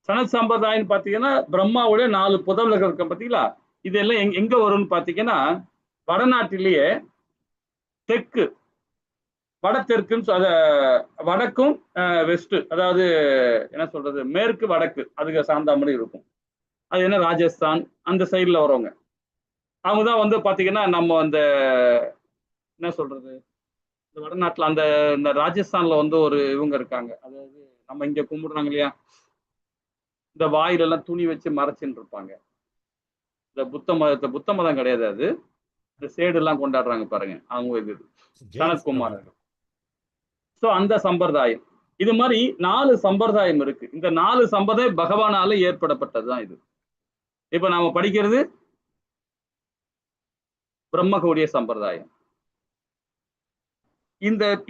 சனத் சம்பிரதாயம் பாத்தீங்கன்னா பிரம்மாவுடைய 4 புதல்வர்கள் இருக்க பாத்தீங்களா, இதெல்லாம் எங்க வரும்னு பாத்தீங்கன்னா வடநாட்டிலேயே தெற்கு வடதெற்குன்னு வடக்கும் வெஸ்ட், அதாவது என்ன சொல்றது மேற்கு வடக்கு அதுக்கு சார்ந்த மாதிரி இருக்கும். அது என்ன ராஜஸ்தான் அந்த சைட்ல வரவங்க. அவங்கதான் வந்து பாத்தீங்கன்னா நம்ம அந்த என்ன சொல்றது இந்த வடநாட்டுல இந்த ராஜஸ்தான்ல வந்து ஒரு இவங்க இருக்காங்க. அதாவது நம்ம இங்க கும்பிடுறாங்க இல்லையா, இந்த வாயிலெல்லாம் துணி வச்சு மறைச்சுன்னு இருப்பாங்க. இந்த புத்த மதம் கிடையாது அது. இந்த சேடு எல்லாம் கொண்டாடுறாங்க பாருங்க, அவங்க இது சனத்குமாரர்கள். சோ அந்த சம்பிரதாயம். இது மாதிரி 4 சம்பிரதாயம் இருக்கு. இந்த 4 சம்பிரதாயம் பகவானால ஏற்படப்பட்டதுதான் இது. இப்ப நாம படிக்கிறது பிரம்ம கவுடிய சம்பிரதாயம்.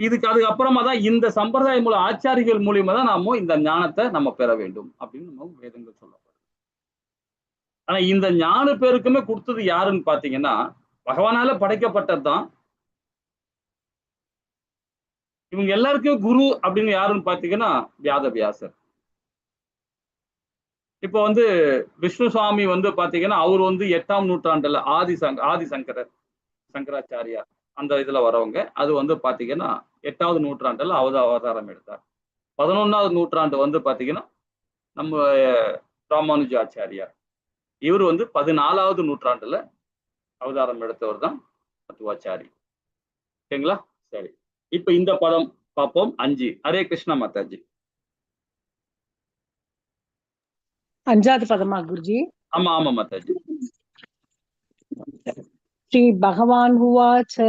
இதுக்கு அதுக்கப்புறமா தான் இந்த சம்பிரதாயம் மூலம் ஆச்சாரிகள் மூலியமா தான் நாம இந்த ஞானத்தை நம்ம பெற வேண்டும் அப்படின்னு நம்ம வேதங்கள் சொல்லப்படுது. ஆனா இந்த 4 பேருக்குமே கொடுத்தது யாருன்னு பாத்தீங்கன்னா பகவானால படைக்கப்பட்டதுதான். இவங்க எல்லாருக்கும் குரு அப்படின்னு யாருன்னு பாத்தீங்கன்னா வியாத வியாசர். இப்ப வந்து விஷ்ணு சுவாமி வந்து பாத்தீங்கன்னா அவர் வந்து 8ஆம் நூற்றாண்டுல சங்கராச்சாரியார் அந்த இதுல வரவங்க. அது வந்து பாத்தீங்கன்னா 8வது நூற்றாண்டுல அவதாரம் எடுத்தார். 11வது நூற்றாண்டு வந்து பாத்தீங்கன்னா நம்ம ராமானுஜ ஆச்சாரியார். இவர் வந்து 14வது நூற்றாண்டுல அவதாரம் எடுத்தவர் தான் மத்துவாச்சாரி. ஓகேங்களா? சரி, இப்ப இந்த பதம் பார்ப்போம். 5. ஹரே கிருஷ்ணா மாதாஜி. அஞ்சாவது பதமா குருஜி? ஆமா ஆமா மாதாஜி. ஸ்ரீ பகவான் உவாச்ச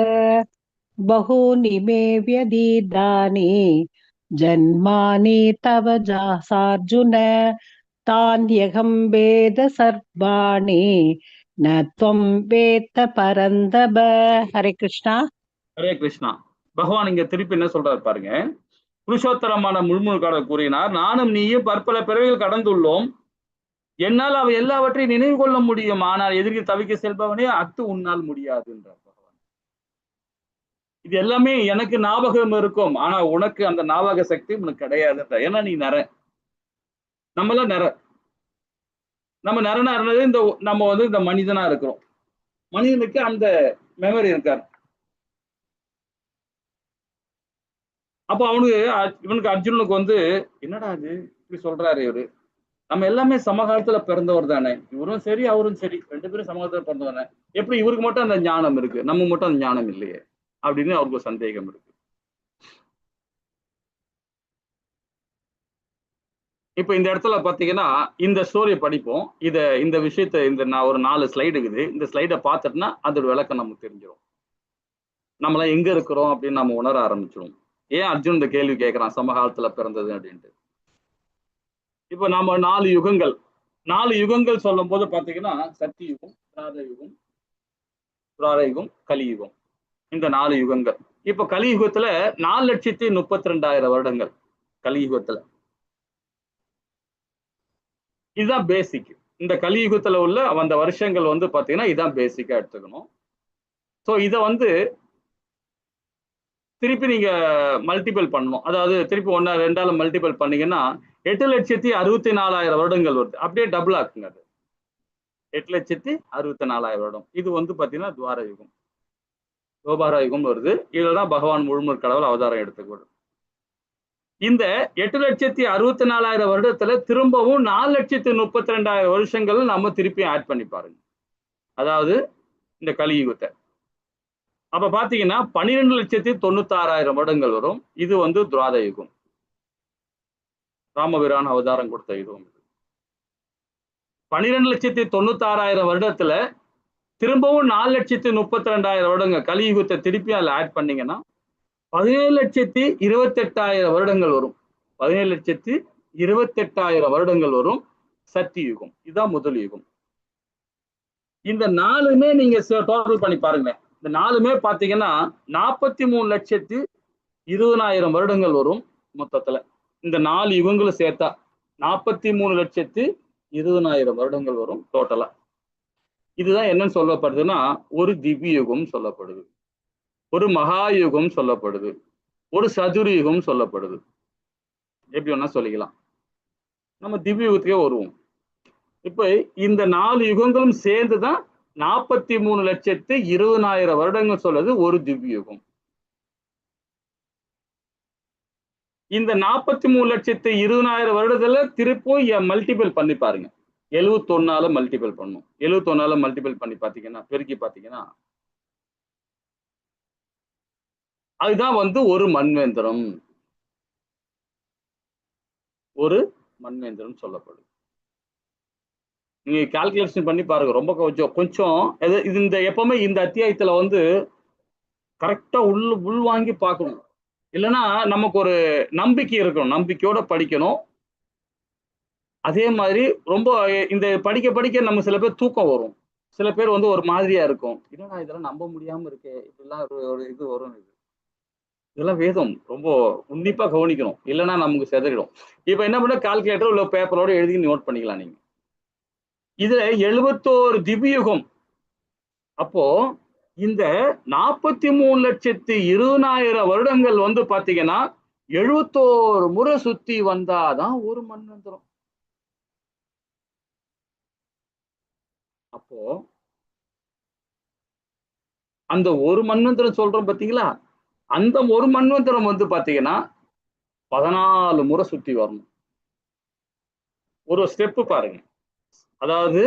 பகூனி மே வ்யதீதானி ஜன்மானி தவ ஜாசார்ஜுன தான்யகம் வேத சர்வாணி ந த்வம் வேத்த பரந்தப. ஹரே கிருஷ்ணா. ஹரே கிருஷ்ணா. பகவான் இங்க திருப்பி என்ன சொல்றாரு பாருங்க. புருஷோத்தரமான முழுமுழுக்காடர் கூறினார், நானும் நீயும் பற்பல பிறவிகள் கடந்துள்ளோம். என்னால் அவை எல்லாவற்றையும் நினைவு கொள்ள முடியும். ஆனால் எதிர்க்கு தவிக்க செல்பவனே அத்து உன்னால் முடியாது என்றார் பகவான். இது எல்லாமே எனக்கு ஞாபகம் இருக்கும், ஆனா உனக்கு அந்த ஞாபக சக்தி உனக்கு கிடையாது. ஏன்னா நீ நர, நம்மள நர. நம்ம நரனா இருந்தது இந்த நம்ம வந்து இந்த மனிதனா இருக்கிறோம். மனிதனுக்கு அந்த மெமரி இருக்காரு. அப்போ இவனுக்கு அர்ஜுனனுக்கு வந்து என்னடா இது இப்படி சொல்றாரு இவரு, நம்ம எல்லாமே சமகாலத்துல பிறந்தவர் தானே, இவரும் சரி அவரும் சரி, 2 பேரும் சமகாலத்துல பிறந்தவர், எப்படி இவருக்கு மட்டும் அந்த ஞானம் இருக்கு, நம்ம மட்டும் அந்த ஞானம் இல்லையே அப்படின்னு அவருக்கு சந்தேகம் இருக்கு. இப்ப இந்த இடத்துல பாத்தீங்கன்னா இந்த ஸ்டோரியை படிப்போம். இந்த விஷயத்த நான் ஒரு 4 ஸ்லைடு இருக்குது, இந்த ஸ்லைடை பார்த்துட்டுனா அதோட விளக்கம் நமக்கு தெரிஞ்சிடும். நம்மளாம் எங்க இருக்கிறோம் அப்படின்னு நம்ம உணர ஆரம்பிச்சிடும். ஏன் அர்ஜுன் இந்த கேள்வி கேட்கிறான் சமகாலத்துல பிறந்தது அப்படின்ட்டு. இப்ப நாம 4 யுகங்கள் சொல்லும் போது பாத்தீங்கன்னா சத்தியுகம், திராதயுகம், துவாரயுகம், கலியுகம், இந்த 4 யுகங்கள். இப்ப கலியுகத்துல 4,32,000 வருடங்கள் கலியுகத்துல. இதுதான் பேசிக். இந்த கலியுகத்துல உள்ள அந்த வருஷங்கள் வந்து பாத்தீங்கன்னா இதான் பேசிக்கா எடுத்துக்கணும். சோ இத வந்து திருப்பி நீங்க மல்டிபிள் பண்ணணும். அதாவது திருப்பி 1 2 மல்டிபிள் பண்ணீங்கன்னா 8,64,000 வருடங்கள் வருது. அப்படியே டபுள் ஆக்குங்க. அது 8,64,000 வருடம். இது வந்து பாத்தீங்கன்னா துவார யுகம், கோபார யுகம் வருது. இதுலதான் பகவான் முழுமுதற் கடவுள் அவதாரம் எடுத்துக்கொள்ளும். இந்த 8,64,000 வருடத்துல திரும்பவும் 4,32,000 வருஷங்கள் நம்ம திருப்பி ஆட் பண்ணி பாருங்க. அதாவது இந்த கலியுகத்தை அப்ப பாத்தீங்கன்னா 12,96,000 வருடங்கள் வரும். இது வந்து துவாத யுகம், ராமபிரான் அவதாரம் கொடுத்த யுகம். 12,96,000 வருடத்துல திரும்பவும் 4,32,000 வருடங்கள் கலியுகத்தை திருப்பி அதுல ஆட் பண்ணீங்கன்னா 17,28,000 வருடங்கள் வரும். 17,28,000 வருடங்கள் வரும் சத்தியுகம். இதுதான் முதல் யுகம். இந்த 4மே நீங்க டோட்டல் பண்ணி பாருங்க. இந்த 4மே பாத்தீங்கன்னா 43,20,000 வருடங்கள் வரும் மொத்தத்துல. இந்த 4 யுகங்களும் சேர்த்தா 43,20,000 வருடங்கள் வரும் டோட்டலா. இதுதான் என்னன்னு சொல்லப்படுதுன்னா ஒரு திவ்ய யுகம் சொல்லப்படுது, ஒரு மகாயுகம் சொல்லப்படுது, ஒரு சதுரயுகம் சொல்லப்படுது. எப்படி வேணா சொல்லிக்கலாம். நம்ம திவ்ய யுகத்துக்கே வருவோம். இப்ப இந்த 4 யுகங்களும் சேர்ந்துதான் 43,20,000 வருடங்கள் சொல்றது ஒரு திவ்ய யுகம். இந்த 43,20,000 வருடத்துல திருப்பும் மல்டிபிள் பண்ணி பாருங்க. 71 மல்டிபிள் பண்ணும். 71 மல்டிபிள் பண்ணி பாத்தீங்கன்னா பெருக்கி பாத்தீங்கன்னா அதுதான் வந்து ஒரு மன்வந்திரம். ஒரு மன்வந்திரம் சொல்லப்படும். நீங்க கால்குலேஷன் பண்ணி பாருங்க. ரொம்ப கொஞ்சம் இந்த எப்பவுமே இந்த அத்தியாயத்துல வந்து கரெக்டா உள் வாங்கி பார்க்கணும். இல்லைன்னா நமக்கு ஒரு நம்பிக்கை இருக்கணும், நம்பிக்கையோட படிக்கணும். அதே மாதிரி ரொம்ப இந்த படிக்க படிக்க நம்ம சில பேர் தூக்கம் வரும், சில பேர் வந்து ஒரு மாதிரியா இருக்கும். இல்லைன்னா இதெல்லாம் நம்ப முடியாம இருக்கே, இப்படிலாம் ஒரு இது வரும். இதெல்லாம் வேதம் ரொம்ப உன்னிப்பா கவனிக்கணும், இல்லைன்னா நமக்கு செதறிடும். இப்ப என்ன பண்ண, கால்குலேட்டர் உள்ள பேப்பரோட எழுதி நோட் பண்ணிக்கலாம் நீங்க. இதுல 71 திவ்யயுகம். அப்போ இந்த 43,20,000 வருடங்கள் வந்து பாத்தீங்கன்னா 71 முறை சுத்தி வந்தாதான் ஒரு மன்வந்திரம். அப்போ அந்த ஒரு மன்வந்திரம் சொல்றோம் பாத்தீங்களா, அந்த ஒரு மன்வந்திரம் வந்து பாத்தீங்கன்னா 14 முறை சுத்தி வரணும். ஒரு ஸ்டெப் பாருங்க. அதாவது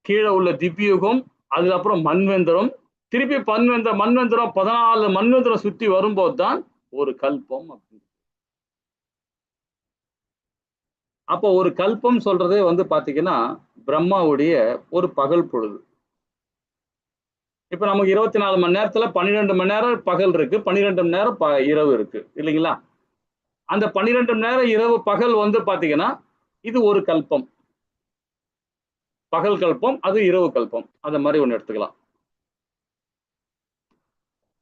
கீழே உள்ள திவ்யயுகம், அதுக்கப்புறம் மன்வந்திரம், திருப்பி மன்வந்திரம் 14 மன்வந்திரம் சுத்தி வரும்போது தான் ஒரு கல்பம் அப்படின்னு. அப்போ ஒரு கல்பம் சொல்றதே வந்து பாத்தீங்கன்னா பிரம்மாவுடைய ஒரு பகல் பொழுது. இப்ப நமக்கு 24 மணி நேரத்துல 12 மணி நேரம் பகல் இருக்கு, 12 மணி நேரம் இரவு இருக்கு இல்லைங்களா? அந்த 12 மணி நேரம் இரவு பகல் வந்து பாத்தீங்கன்னா இது ஒரு கல்பம். பகல் கல்பம், அது இரவு கல்பம். அந்த மாதிரி ஒண்ணு எடுத்துக்கலாம்.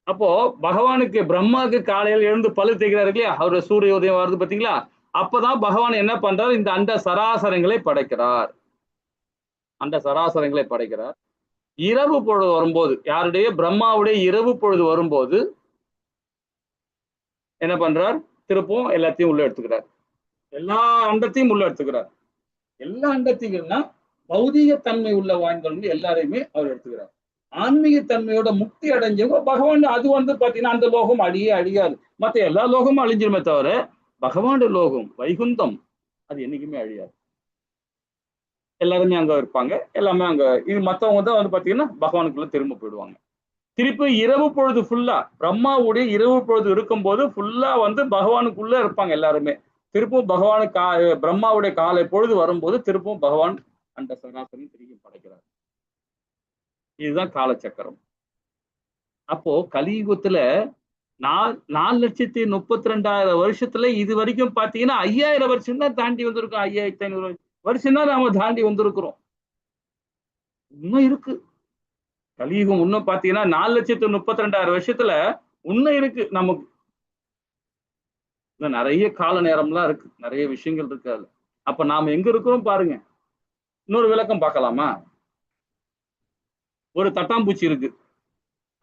அப்போ பகவானுக்கு பிரம்மாவுக்கு காலையில எழுந்து பல்லு தேய்க்கிறாரு இல்லையா, அவரு சூரிய உதயம் வருது பாத்தீங்களா? அப்பதான் பகவான் என்ன பண்றாரு, இந்த அண்ட சராசரங்களை படைக்கிறார். அண்ட சராசரங்களை படைக்கிறார். இரவு பொழுது வரும்போது, யாருடைய பிரம்மாவுடைய இரவு பொழுது வரும்போது என்ன பண்றார், திருப்பவும் எல்லாத்தையும் உள்ள எடுத்துக்கிறார். எல்லா அண்டத்தையும் உள்ள எடுத்துக்கிறார். எல்லா அண்டத்தையும்னா பௌதிக தன்மை உள்ள வாய்ந்தவங்க எல்லாரையுமே அவர் எடுத்துக்கிறார். ஆன்மீக தன்மையோட முக்தி அடைஞ்சவங்க பகவான், அது வந்து பாத்தீங்கன்னா அந்த லோகம் அழியாது. மற்ற எல்லா லோகமும் அழிஞ்சிருமே தவிர பகவானுடைய லோகம் வைகுந்தம் அது என்னைக்குமே அழியாது. எல்லாருமே அங்க இருப்பாங்க, எல்லாமே அங்க. இது மத்தவங்க தான் வந்து பாத்தீங்கன்னா பகவானுக்குள்ள திரும்ப போயிடுவாங்க. திருப்பி இரவு பொழுது ஃபுல்லா, பிரம்மாவுடைய இரவு பொழுது இருக்கும்போது ஃபுல்லா வந்து பகவானுக்குள்ள இருப்பாங்க எல்லாருமே. திருப்பும் பிரம்மாவுடைய காலை பொழுது வரும்போது திருப்பும் பகவான் அந்த சராசரி திரும்பி படைக்கிறார். இதுதான் காலச்சக்கரம். அப்போ கலியுகத்துல 4,32,000 வருஷத்துல இது வரைக்கும் பாத்தீங்கன்னா 5000 வருஷம் தான் தாண்டி வந்திருக்கோம். 5500 வருஷம் தான் நாம தாண்டி வந்திருக்கிறோம். இன்னும் இருக்கு கலியுகம். இன்னும் பாத்தீங்கன்னா 4,32,000 வருஷத்துல இன்னும் இருக்கு நமக்கு. நிறைய கால நேரம்லாம் இருக்கு, நிறைய விஷயங்கள் இருக்கு அதுல. அப்ப நாம எங்க இருக்கிறோம் பாருங்க. இன்னொரு விளக்கம் பார்க்கலாமா? ஒரு தட்டாம்பூச்சி இருக்கு.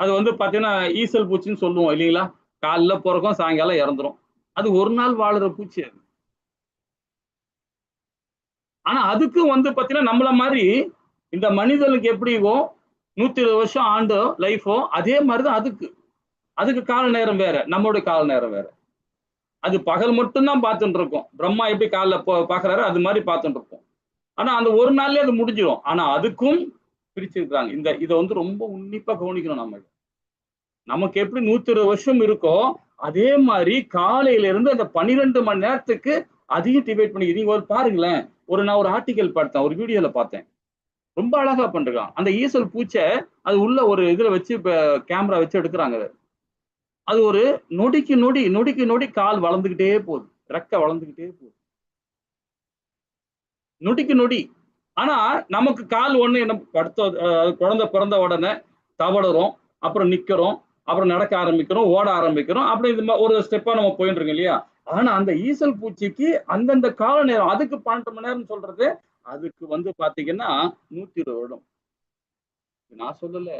அது வந்து பாத்தீங்கன்னா ஈசல் பூச்சின்னு சொல்லுவோம் இல்லைங்களா? காலைல பிறக்கும், சாயங்காலம் இறந்துரும். அது ஒரு நாள் வாழுற பூச்சி அது. ஆனா அதுக்கும் வந்து பாத்தீங்கன்னா நம்மள மாதிரி இந்த மனிதனுக்கு எப்படிவோ 120 வருஷம் ஆண்டோ லைஃபோ அதே மாதிரிதான் அதுக்கு கால நேரம் வேற, நம்மளுடைய கால நேரம் வேற. அது பகல் மட்டும்தான் பார்த்துட்டு இருக்கோம். பிரம்மா எப்படி காலைல பாக்குறாரு அது மாதிரி பார்த்துட்டு இருக்கோம். ஆனா அந்த ஒரு நாள்லயே அது முடிஞ்சிடும். ஆனா அதுக்கும் பிரிச்சிருக்காங்க. இதை வந்து ரொம்ப உன்னிப்பா கவனிக்கணும். நமக்கு எப்படி 120 வருஷம் இருக்கோ அதே மாதிரி காலையில இருந்து அந்த 12 மணி நேரத்துக்கு அதையும் டிவைட் பண்ணி நீங்க ஒரு பாருங்களேன். நான் ஒரு ஆர்டிகல் பார்த்தேன், ஒரு வீடியோல பார்த்தேன். ரொம்ப அழகா பண்றான். அந்த ஈசல் பூச்சை அது உள்ள ஒரு இதுல வச்சு கேமரா வச்சு எடுக்கிறாங்க. அது ஒரு நொடிக்கு நொடி கால் வளர்ந்துகிட்டே போகுது, ரெக்க வளர்ந்துகிட்டே போகுது, நொடிக்கு நொடி. ஆனா நமக்கு கால் ஒண்ணு என்ன குழந்தை பிறந்த உடனே தவடுறோம், அப்புறம் நிக்கிறோம், அப்புறம் நடக்க ஆரம்பிக்கிறோம், ஓட ஆரம்பிக்கிறோம், அப்படி இந்த மாதிரி ஒரு ஸ்டெப்பா நம்ம போயிட்டு இருக்கோம் இல்லையா? ஆனா அந்த ஈசல் பூச்சிக்கு அந்தந்த கால நேரம், அதுக்கு 12 மணி நேரம் சொல்றது, அதுக்கு வந்து பாத்தீங்கன்னா 120 வருடம். நான் சொல்லல,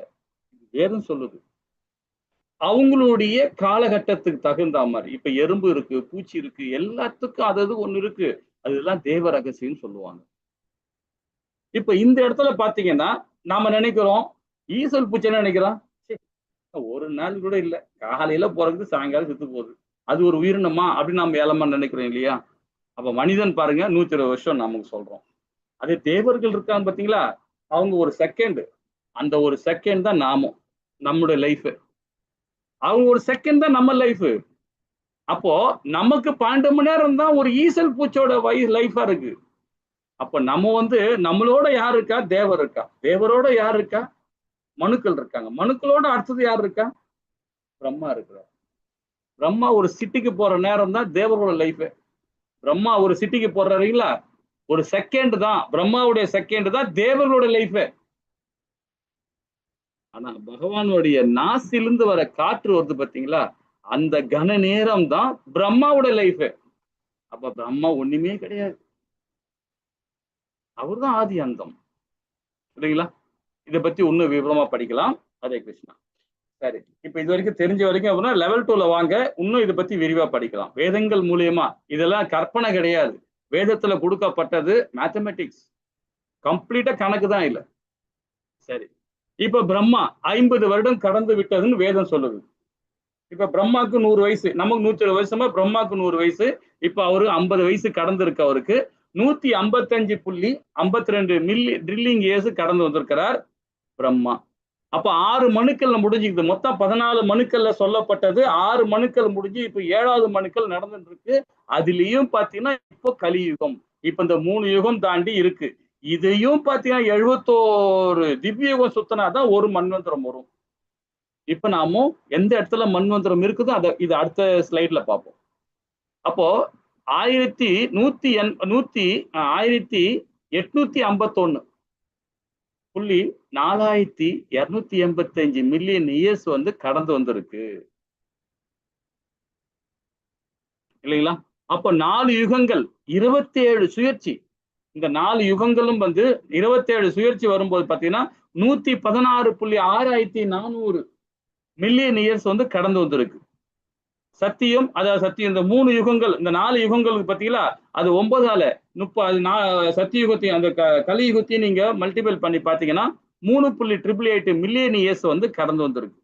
வேதம் சொல்லுது. அவங்களுடைய காலகட்டத்துக்கு தகுந்த மாதிரி. இப்ப எறும்பு இருக்கு, பூச்சி இருக்கு, எல்லாத்துக்கும் அது ஒண்ணு இருக்கு. அதெல்லாம் தேவ ரகசியம் சொல்லுவாங்க. இப்ப இந்த இடத்துல பாத்தீங்கன்னா நாம நினைக்கிறோம், ஈசல் பூச்சி என்ன நினைக்கிறோம், ஒரு நாள் கூட இல்ல, காலையில போறது சாயங்காலம் செத்து போகுது, அது ஒரு உயிரினமா அப்படின்னு நம்ம ஏளமா நினைக்கிறோம் இல்லையா? அப்ப மனிதன் பாருங்க 120 வருஷம் நமக்கு சொல்றோம். அதே தேவர்கள் இருக்காங்க பாத்தீங்களா, அவங்க ஒரு செகண்ட், அந்த ஒரு செகண்ட் தான் நம்முடைய லைஃப். அவங்க ஒரு செகண்ட் தான் நம்ம லைஃப். அப்போ நமக்கு 12 மணி நேரம் தான் ஒரு ஈசல் பூச்சோட லைஃபா இருக்கு. அப்ப நம்ம வந்து நம்மளோட யார் இருக்கா, தேவர் இருக்கா, தேவரோட யார் இருக்கா, மனுக்கள் இருக்காங்க, மனுக்களோட அடுத்தது யார் இருக்கா, பிரம்மா இருக்கிறார். பிரம்மா ஒரு சிட்டிக்கு போற நேரம் தான் தேவரோட லைஃப். பிரம்மா ஒரு சிட்டிக்கு போடுறீங்களா, ஒரு செகண்ட் தான் பிரம்மாவுடைய செகண்ட் தான் தேவர்களோட லைஃப். ஆனா பகவானுடைய நாசிலிருந்து வர காற்று வருது பாத்தீங்களா, அந்த கன நேரம் தான் பிரம்மாவோட லைஃப். அப்ப பிரம்மா ஒண்ணுமே கிடையாது, அவர்தான் ஆதி அந்தம். இல்லைங்களா? இதை பத்தி இன்னும் விவரமா படிக்கலாம். ஹரே கிருஷ்ணா. சரி, இப்ப இது வரைக்கும் தெரிஞ்ச வரைக்கும் அப்படின்னா லெவல் 2ல வாங்க, இன்னும் இதை பத்தி விரிவா படிக்கலாம். வேதங்கள் மூலியமா, இதெல்லாம் கற்பனை கிடையாது. வேதத்துல கொடுக்கப்பட்டது மேத்தமெட்டிக்ஸ், கம்ப்ளீட்டா கணக்கு தான் இல்ல. சரி, இப்ப பிரம்மா 50 வருடம் கடந்து விட்டதுன்னு வேதம் சொல்லுது. இப்ப பிரம்மாக்கு 100 வயசு, நமக்கு 120 வருஷமா, பிரம்மாக்கு 100 வயசு. இப்ப அவரு 50 வயசு கடந்து இருக்கு. அவருக்கு 155.52 மில்லி ட்ரில்லிங் இயர்ஸ் கடந்து வந்திருக்கிறார் பிரம்மா. அப்ப 6 மனுக்கள் முடிஞ்சுக்குது. மொத்தம் 14 மனுக்கள்ல சொல்லப்பட்டது 6 மனுக்கள் முடிஞ்சு இப்ப 7வது மனுக்கள் நடந்துட்டு இருக்கு. அதுலயும் பாத்தீங்கன்னா இப்போ கலியுகம். இப்ப இந்த 3 யுகம் தாண்டி இருக்கு. இதையும் பாத்தீங்கன்னா 71 திவ்ய யுகம் சுத்தினாதான் ஒரு மன்வந்திரம் வரும். இப்ப நாம எந்த இடத்துல மன்வந்திரம் இருக்குதோ அதை இது அடுத்த ஸ்லைட்ல பார்ப்போம். அப்போ 1851.4285 மில்லியன் இயர்ஸ் வந்து கடந்து வந்திருக்கு இல்லைங்களா? அப்போ 4 யுகங்கள் 27 சுழற்சி. இந்த 4 யுகங்களும் வந்து 27 சுழற்சி வரும்போது பாத்தீங்கன்னா 116.6400 மில்லியன் இயர்ஸ் வந்து கடந்து வந்திருக்கு. சத்தியம், அதாவது சத்தியம் இந்த 3 யுகங்கள், இந்த 4 யுகங்களுக்கு பார்த்தீங்களா, அது 9ஆல 30 சத்தியுகத்தையும் அந்த கலியுகத்தையும் நீங்க மல்டிபிள் பண்ணி பார்த்தீங்கன்னா 3.888 மில்லியன் இயர்ஸ் வந்து கடந்து வந்திருக்கு.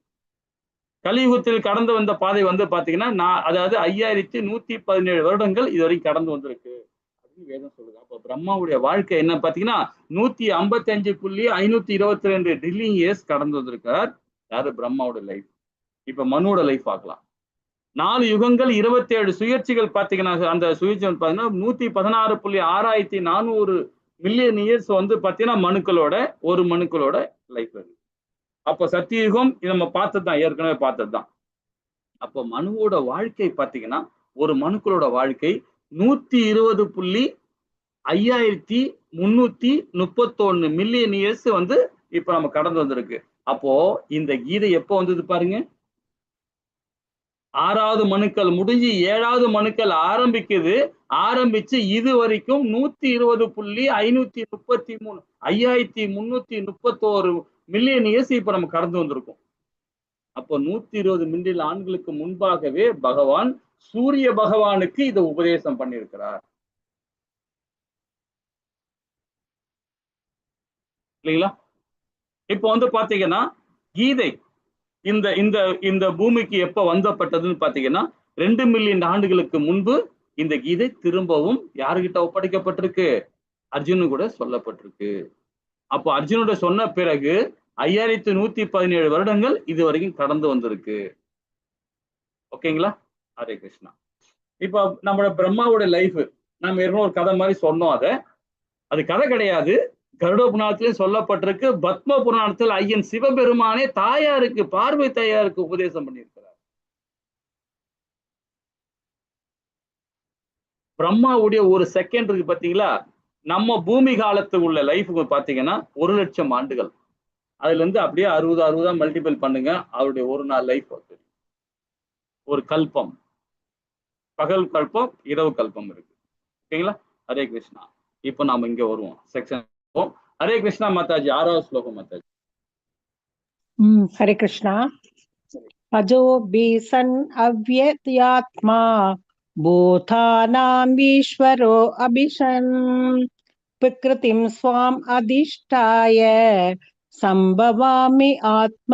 கலியுகத்தில் கடந்து வந்த பாதை வந்து பார்த்தீங்கன்னா அதாவது 5117 வருடங்கள் இதுவரைக்கும் கடந்து வந்திருக்கு அப்படின்னு வேதம் சொல்லுது. அப்போ பிரம்மாவுடைய வாழ்க்கை என்ன பார்த்தீங்கன்னா 155.522 ட்ரில்லியன் இயர்ஸ் கடந்து வந்திருக்கார். யாரு? பிரம்மாவோட லைஃப். இப்ப மனுவோட லைஃப் பார்க்கலாம். 4 யுகங்கள் 27 சுழற்சிகள் பார்த்தீங்கன்னா அந்த சுழற்சி வந்து பார்த்தீங்கன்னா 116.6400 மில்லியன் இயர்ஸ் வந்து பார்த்தீங்கன்னா மனுக்களோட ஒரு மனுக்களோட லைஃப் இருக்கு. அப்போ சத்தியுகம் இது நம்ம பார்த்ததுதான், ஏற்கனவே பார்த்ததுதான். அப்போ மனுவோட வாழ்க்கை பார்த்தீங்கன்னா ஒரு மனுக்களோட வாழ்க்கை 120.5331 மில்லியன் இயர்ஸ் வந்து இப்ப நம்ம கடந்து வந்திருக்கு. அப்போ இந்த கீதை எப்போ வந்தது பாருங்க. 6வது மனுக்கள் முடிஞ்சு 7வது மனுக்கள் ஆரம்பிச்சு இது வரைக்கும் 120.533 மில்லியன் இயர்ஸ் இப்ப நம்ம கடந்து வந்திருக்கோம். அப்போ 120 மில்லியன் ஆண்டுகளுக்கு முன்பாகவே பகவான் சூரிய பகவானுக்கு இதை உபதேசம் பண்ணியிருக்கிறார் இல்லைங்களா? இப்போ வந்து பாத்தீங்கன்னா கீதை இந்த இந்த இந்த பூமிக்கு எப்ப வந்தப்பட்டதுன்னு பாத்தீங்கன்னா 2 மில்லியன் ஆண்டுகளுக்கு முன்பு இந்த கீதை திரும்பவும் யாருகிட்ட ஒப்படைக்கப்பட்டிருக்கு? அர்ஜுனு கூட சொல்லப்பட்டிருக்கு. அப்போ அர்ஜுனோட சொன்ன பிறகு 5117 வருடங்கள் இது வரைக்கும் கடந்து வந்திருக்கு. ஓகேங்களா? ஹரே கிருஷ்ணா. இப்போ நம்மளோட பிரம்மாவோட லைஃப் நம்ம ஏற்கனவே ஒரு கதை மாதிரி சொன்னோம். அது கதை கிடையாது. கருட புராணத்திலே சொல்லப்பட்டிருக்கு. பத்ம புராணத்தில் ஐயன் சிவபெருமானே தாயாருக்கு, பார்வை தாயாருக்கு உபதேசம் பண்ணியிருக்கிறார். பிரம்மாவுடைய ஒரு செகண்ட் இருக்கு பாத்தீங்களா, நம்ம பூமி காலத்து உள்ள லைஃபுக்கு பாத்தீங்கன்னா 1,00,000 ஆண்டுகள். அதுல இருந்து அப்படியே 60 மல்டிபிள் பண்ணுங்க, அவருடைய ஒரு நாள் லைஃப் வந்து ஒரு கல்பம். பகல் கல்பம், இரவு கல்பம் இருக்கு. ஓகேங்களா? ஹரே கிருஷ்ணா. இப்போ நாம இங்க வருவோம் செக்ஷன். ஹரே கிருஷ்ணா மாதாஜி. 6வது ஸ்லோகம் மாதாஜி. ஹரே கிருஷ்ணா. அஜோ பீசன் அவ்யத்யாத்மா பூதானாம் ஈஸ்வரோ அபிஷன் பிரகிருதிம் ஸ்வாம் அதிஷ்டாய சம்பவாமி ஆத்ம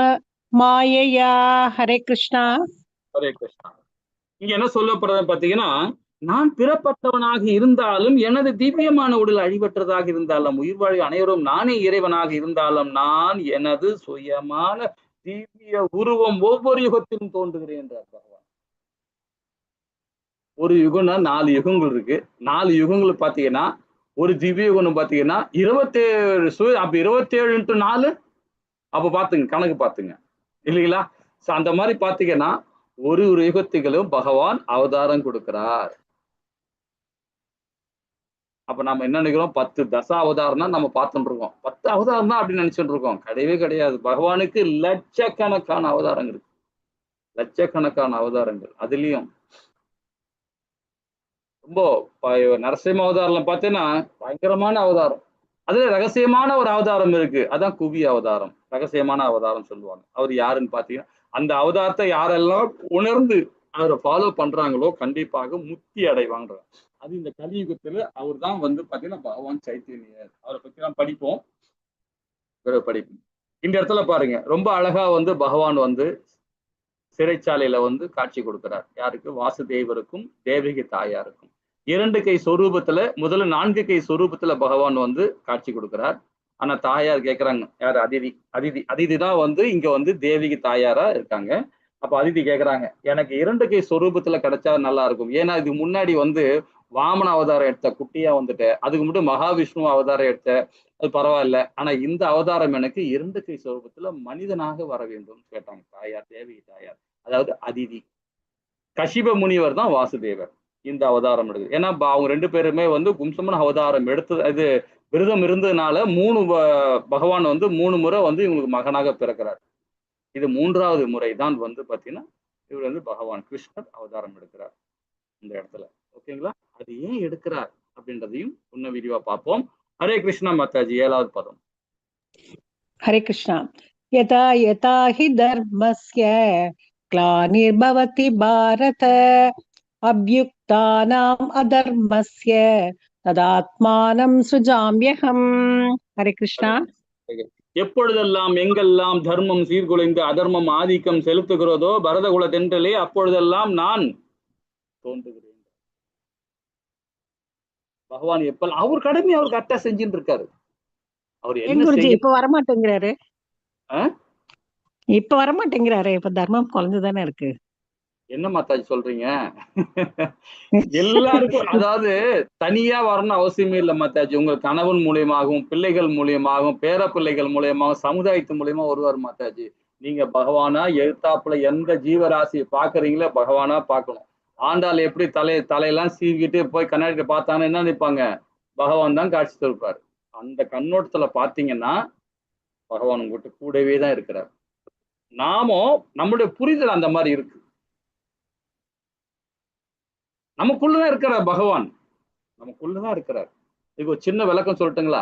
மாயையா. ஹரே கிருஷ்ணா. ஹரே கிருஷ்ணா. இங்க என்ன சொல்லப்படுறது பாத்தீங்கன்னா, நான் பிறப்பட்டவனாக இருந்தாலும் எனது திவ்யமான உடல் அழிவற்றதாக இருந்தாலும் உயிர் வாழி அனைவரும் நானே இறைவனாக இருந்தாலும் நான் எனது சுயமான திவ்ய உருவம் ஒவ்வொரு யுகத்திலும் தோன்றுகிறேன் என்றார் பகவான். ஒரு யுகம்னா 4 யுகங்கள் இருக்கு. 4 யுகங்கள் பாத்தீங்கன்னா ஒரு திவ்ய யுகம் பாத்தீங்கன்னா 27 அப்ப 27 × 4 அப்ப பாத்துங்க, கணக்கு பாத்துங்க இல்லைங்களா? அந்த மாதிரி பாத்தீங்கன்னா ஒரு யுகத்துகளும் பகவான் அவதாரம் கொடுக்கிறார். அப்ப நம்ம என்ன நினைக்கிறோம்? 10 தசாவதாரம் நம்ம பார்த்துட்டு இருக்கோம். 10 அவதாரம் தான் அப்படின்னு நினைச்சுட்டு இருக்கோம். கிடையவே கிடையாது. பகவானுக்கு லட்சக்கணக்கான அவதாரங்கள் இருக்கு. லட்சக்கணக்கான அவதாரங்கள். அதுலயும் ரொம்ப நரசிம்ம அவதாரம் பார்த்தீங்கன்னா பயங்கரமான அவதாரம். அதுல ரகசியமான ஒரு அவதாரம் இருக்கு. அதான் குவி அவதாரம். ரகசியமான அவதாரம் சொல்லுவாங்க. அவர் யாருன்னு பாத்தீங்கன்னா அந்த அவதாரத்தை யாரெல்லாம் உணர்ந்து அவரை ஃபாலோ பண்றாங்களோ கண்டிப்பாக முக்தி அடைவாங்க. அது இந்த கலியுகத்துல அவர் தான் வந்து பாத்தீங்கன்னா பகவான் சைத்தன்யர். அவரை பத்தி தான் படிப்போம். இந்த இடத்துல பாருங்க, ரொம்ப அழகா வந்து பகவான் வந்து சிறைச்சாலையில வந்து காட்சி கொடுக்கிறார். யாருக்கு? வாசுதேவருக்கும் தேவகி தாயாருக்கும். 2 கை சொரூபத்துல முதல்ல 4 கை சொரூபத்துல பகவான் வந்து காட்சி கொடுக்கிறார். ஆனா தாயார் கேட்கறாங்க, யாரு? அதிதி. அதிதி தான் வந்து இங்க வந்து தேவிக்கு தாயாரா இருக்காங்க. அப்ப அதிதி கேட்கறாங்க, எனக்கு 2 கை சொரூபத்துல கிடைச்சா நல்லா இருக்கும். ஏன்னா இதுக்கு முன்னாடி வந்து வாமன அவதாரம் எடுத்த குட்டியா வந்துட்டு, அதுக்கு மட்டும் மகாவிஷ்ணு அவதாரம் எடுத்த, அது பரவாயில்ல. ஆனா இந்த அவதாரம் எனக்கு 2 கை சொரூபத்துல மனிதனாக வர வேண்டும் கேட்டாங்க தாயார், தேவி தாயார். அதாவது அதிதி. கசிப முனிவர் தான் வாசுதேவர் இந்த அவதாரம் எடுக்குது. ஏன்னா அவங்க 2 பேருமே வந்து கும்சமன அவதாரம் எடுத்து இது விரதம் இருந்ததுனால 3 பகவான் வந்து 3 முறை வந்து இவங்களுக்கு மகனாக பிறக்கிறார். இது 3வது முறை தான் வந்து பாத்தீங்கன்னா இவர் வந்து பகவான் கிருஷ்ணர் அவதாரம் எடுக்கிறார் இந்த இடத்துல. ஓகேங்களா? அது ஏன் எடுக்கிறார் அப்படின்றதையும் இன்னும் விரிவா பார்ப்போம். ஹரே கிருஷ்ணா மாதாஜி. 7வது பதம். हरे कृष्णा। यथा यथा हि धर्मस्य ग्लानिर्भवति भारत अभ्युक्तानाम् अधर्मस्य तदात्मानं सृजाम्यहम्। हरे कृष्णा। எப்பொழுதெல்லாம் எங்கெல்லாம் தர்மம் சீர்குலைந்து அதர்மம் ஆதிக்கம் செலுத்துகிறதோ பரதகுல தென்றலே அப்பொழுதெல்லாம் நான் தோன்றுகிறேன். பகவான் எப்ப அவர் கடமை அவர் கரெக்டா செஞ்சுட்டு இருக்காரு. அவர் ஏன் என்ன குருஜி செய்ய இப்ப வரமாட்டேங்கிறாரு? ஆ? இப்ப வரமாட்டேங்கிறாரு. இப்ப தர்மம் குறைஞ்சுதானே இருக்கு. என்ன மாதாஜி சொல்றீங்க? எல்லாருக்கும் அதாவது தனியா வரணும்னு அவசியமே இல்லை மாதாஜி. உங்க கணவன் மூலியமாகவும் பிள்ளைகள் மூலியமாகவும் பேர பிள்ளைகள் மூலியமாகவும் சமுதாயத்து மூலியமா வருவார் மாதாஜி. நீங்க பகவானா எழுத்தாப்புல எந்த ஜீவராசியை பாக்குறீங்களோ பகவானா பார்க்கணும். ஆண்டாள் எப்படி தலையெல்லாம் சீவிக்கிட்டு போய் கண்ணாடியில பார்த்தாங்கன்னா என்ன நினைப்பாங்க? பகவான் தான் காட்சி தருப்பார். அந்த கண்ணோட்டத்துல பாத்தீங்கன்னா பகவான் உங்ககிட்ட கூடவே தான் இருக்கிறார். நாமும் நம்முடைய புரிதல் அந்த மாதிரி இருக்கு. நமக்குள்ளதான் இருக்கிறார் பகவான். நமக்குள்ளதான் இருக்கிறார். இதுக்கு ஒரு சின்ன விளக்கம் சொல்லட்டுங்களா?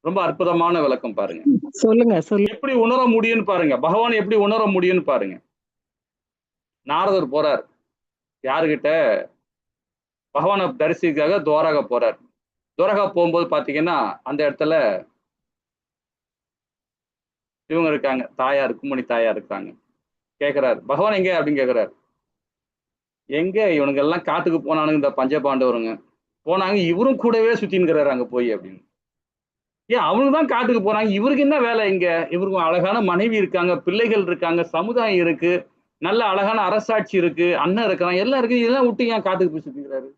ரொம்ப அற்புதமான விளக்கம் பாருங்க. சொல்லுங்க சொல்லுங்க. எப்படி உணர முடியும்னு பாருங்க. பகவான் எப்படி உணர முடியும்னு பாருங்க. நாரதர் போறார் யாருகிட்ட? பகவானை தரிசிக்காக துவாரகா போறார். துவாரகா போகும்போது பாத்தீங்கன்னா அந்த இடத்துல இவங்க இருக்காங்க, தாயார் ருக்மிணி தாயார் இருக்காங்க. கேட்கிறார், பகவான் எங்க அப்படின்னு கேட்கிறார். எங்க இவனுங்க எல்லாம் காட்டுக்கு போனானுங்க, இந்த பஞ்சபாண்டவருங்க போனாங்க, இவரும் கூடவே சுத்தின்னுக்கிறாரு அங்க போய் அப்படின்னு. ஏன் அவனுக்கு தான் காட்டுக்கு போறாங்க, இவருக்கு என்ன வேலை இங்க? இவருக்கு அழகான மனைவி இருக்காங்க, பிள்ளைகள் இருக்காங்க, சமுதாயம் இருக்கு, நல்ல அழகான அரசாட்சி இருக்கு, அண்ணன் இருக்கிறான், எல்லாம் இருக்கு, இதெல்லாம் விட்டு ஏன் காட்டுக்கு போய் சுத்திக்கிறாரு?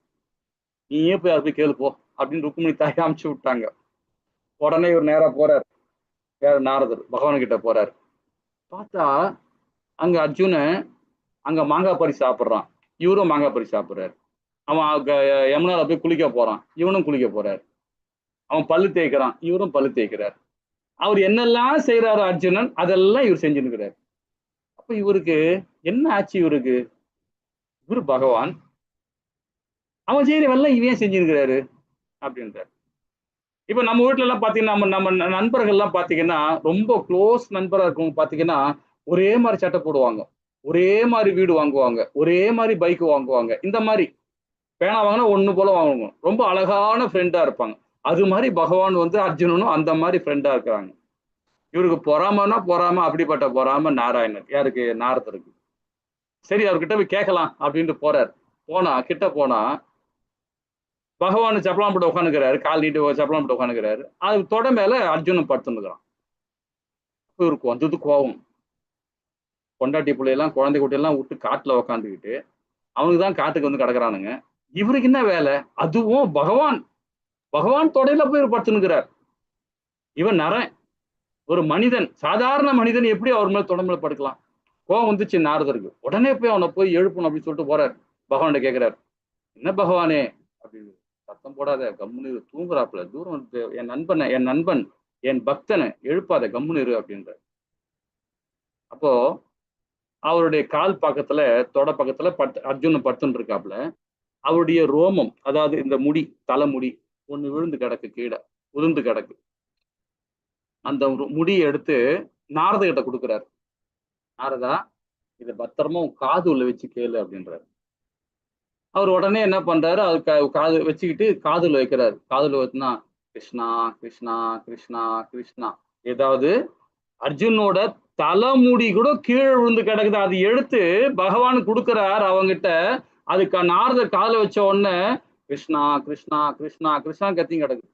நீயே போய் அதை போய் கேளு போ அப்படின்னு ருக்மிணி தாயை அமுச்சு விட்டாங்க. உடனே இவர் நேரா போறார். யார்? நாரதர் பகவான் கிட்ட போறார். பார்த்தா அங்க அர்ஜுனன் அங்க மாங்காய் பறி சாப்பிடுறான், இவரும் மாங்காய் பறி சாப்பிடுறாரு. அவன் யமுனால போய் குளிக்க போறான், இவனும் குளிக்க போறாரு. அவன் பல்லு தேய்க்கிறான், இவரும் பல்லு தேய்க்கிறார். அவர் என்னெல்லாம் செய்யறாரு அர்ஜுனன் அதெல்லாம் இவர் செஞ்சுருக்கிறார். அப்ப இவருக்கு என்ன ஆச்சு? இவரு பகவான், அவன் செய்யறவெல்லாம் இவன் செஞ்சிருக்கிறாரு அப்படின்றார். இப்ப நம்ம வீட்டுல எல்லாம் பாத்தீங்கன்னா நம்ம நண்பர்கள் எல்லாம் பாத்தீங்கன்னா ரொம்ப க்ளோஸ் நண்பரா இருக்கவங்க பாத்தீங்கன்னா ஒரே மாதிரி சட்டை போடுவாங்க, ஒரே மாதிரி வீடு வாங்குவாங்க, ஒரே மாதிரி பைக் வாங்குவாங்க, இந்த மாதிரி பேனா வாங்கினா ஒண்ணு போல வாங்குவாங்க, ரொம்ப அழகான ஃப்ரெண்டா இருப்பாங்க. அது மாதிரி பகவான் வந்து அர்ஜுனனும் அந்த மாதிரி ஃப்ரெண்டா இருக்கிறாங்க. இவருக்கு பொறாமன்னா பொறாம, அப்படிப்பட்ட பொறாம நாராயணர். யாருக்கு? நாரதருக்கு. சரி அவர்கிட்ட போய் கேட்கலாம் அப்படின்ட்டு போறாரு. கிட்ட போனா பகவான் சப்பலாம் போட்டு உட்காந்துக்கிறாரு, கால் நீட்டு சப்பலாம் போட்டு உட்காந்துக்கிறாரு. அது தொட மேல அர்ஜுனன் படுத்துனுக்குறான். இவருக்கு வந்தது கோபம். பொண்டாட்டி பிள்ளையெல்லாம் குழந்தை குட்டியெல்லாம் விட்டு காட்டுல உக்காந்துக்கிட்டு அவனுக்கு தான் காட்டுக்கு வந்து கிடக்குறானுங்க, இவருக்கு என்ன வேலை? அதுவும் பகவான் தொடையில போய் படுத்துனுக்கிறார். இவன் நரன், ஒரு மனிதன், சாதாரண மனிதன் எப்படி அவர் மேல தொடம்புல படுக்கலாம்? கோவம் வந்துச்சு நாரதருக்கு. உடனே போய் அவனை போய் எழுப்பணும் அப்படின்னு சொல்லிட்டு போறாரு. பகவான் கேட்கிறார், என்ன பகவானே அப்படின்னு. சத்தம் போடாத, கம்முனு தூங்குறாப்புல, தூரம் என் நண்பன் என் பக்தனை எழுப்பாத, கம்முனு இரு அப்படின்ற. அப்போ அவருடைய கால் பக்கத்துல தொட பக்கத்துல அர்ஜுனன் படுத்துன்னு இருக்காப்புல. அவருடைய ரோமம், அதாவது இந்த முடி, தலைமுடி ஒண்ணு விழுந்து கிடக்கு, கீழே உதிர்ந்து கிடக்கு. அந்த முடியை எடுத்து நாரத கிட்ட கொடுக்குறாரு. நாரதா, இதை பத்திரமா உன் காது உள்ள வச்சு கேளு அப்படின்றாரு. அவர் உடனே என்ன பண்றாரு, அது காது வச்சுக்கிட்டு காதுல வைக்கிறாரு. காதுல வச்சுனா கிருஷ்ணா கிருஷ்ணா கிருஷ்ணா கிருஷ்ணா. ஏதாவது அர்ஜுனோட தலைமுடி கூட கீழே விழுந்து கிடக்குது, அது எடுத்து பகவான் கொடுக்கிறார் அவங்கிட்ட. அதுக்கு நாரத காதுல வச்ச உடனே கிருஷ்ணா கிருஷ்ணா கிருஷ்ணா கிருஷ்ணா கத்தியும் கிடக்குது.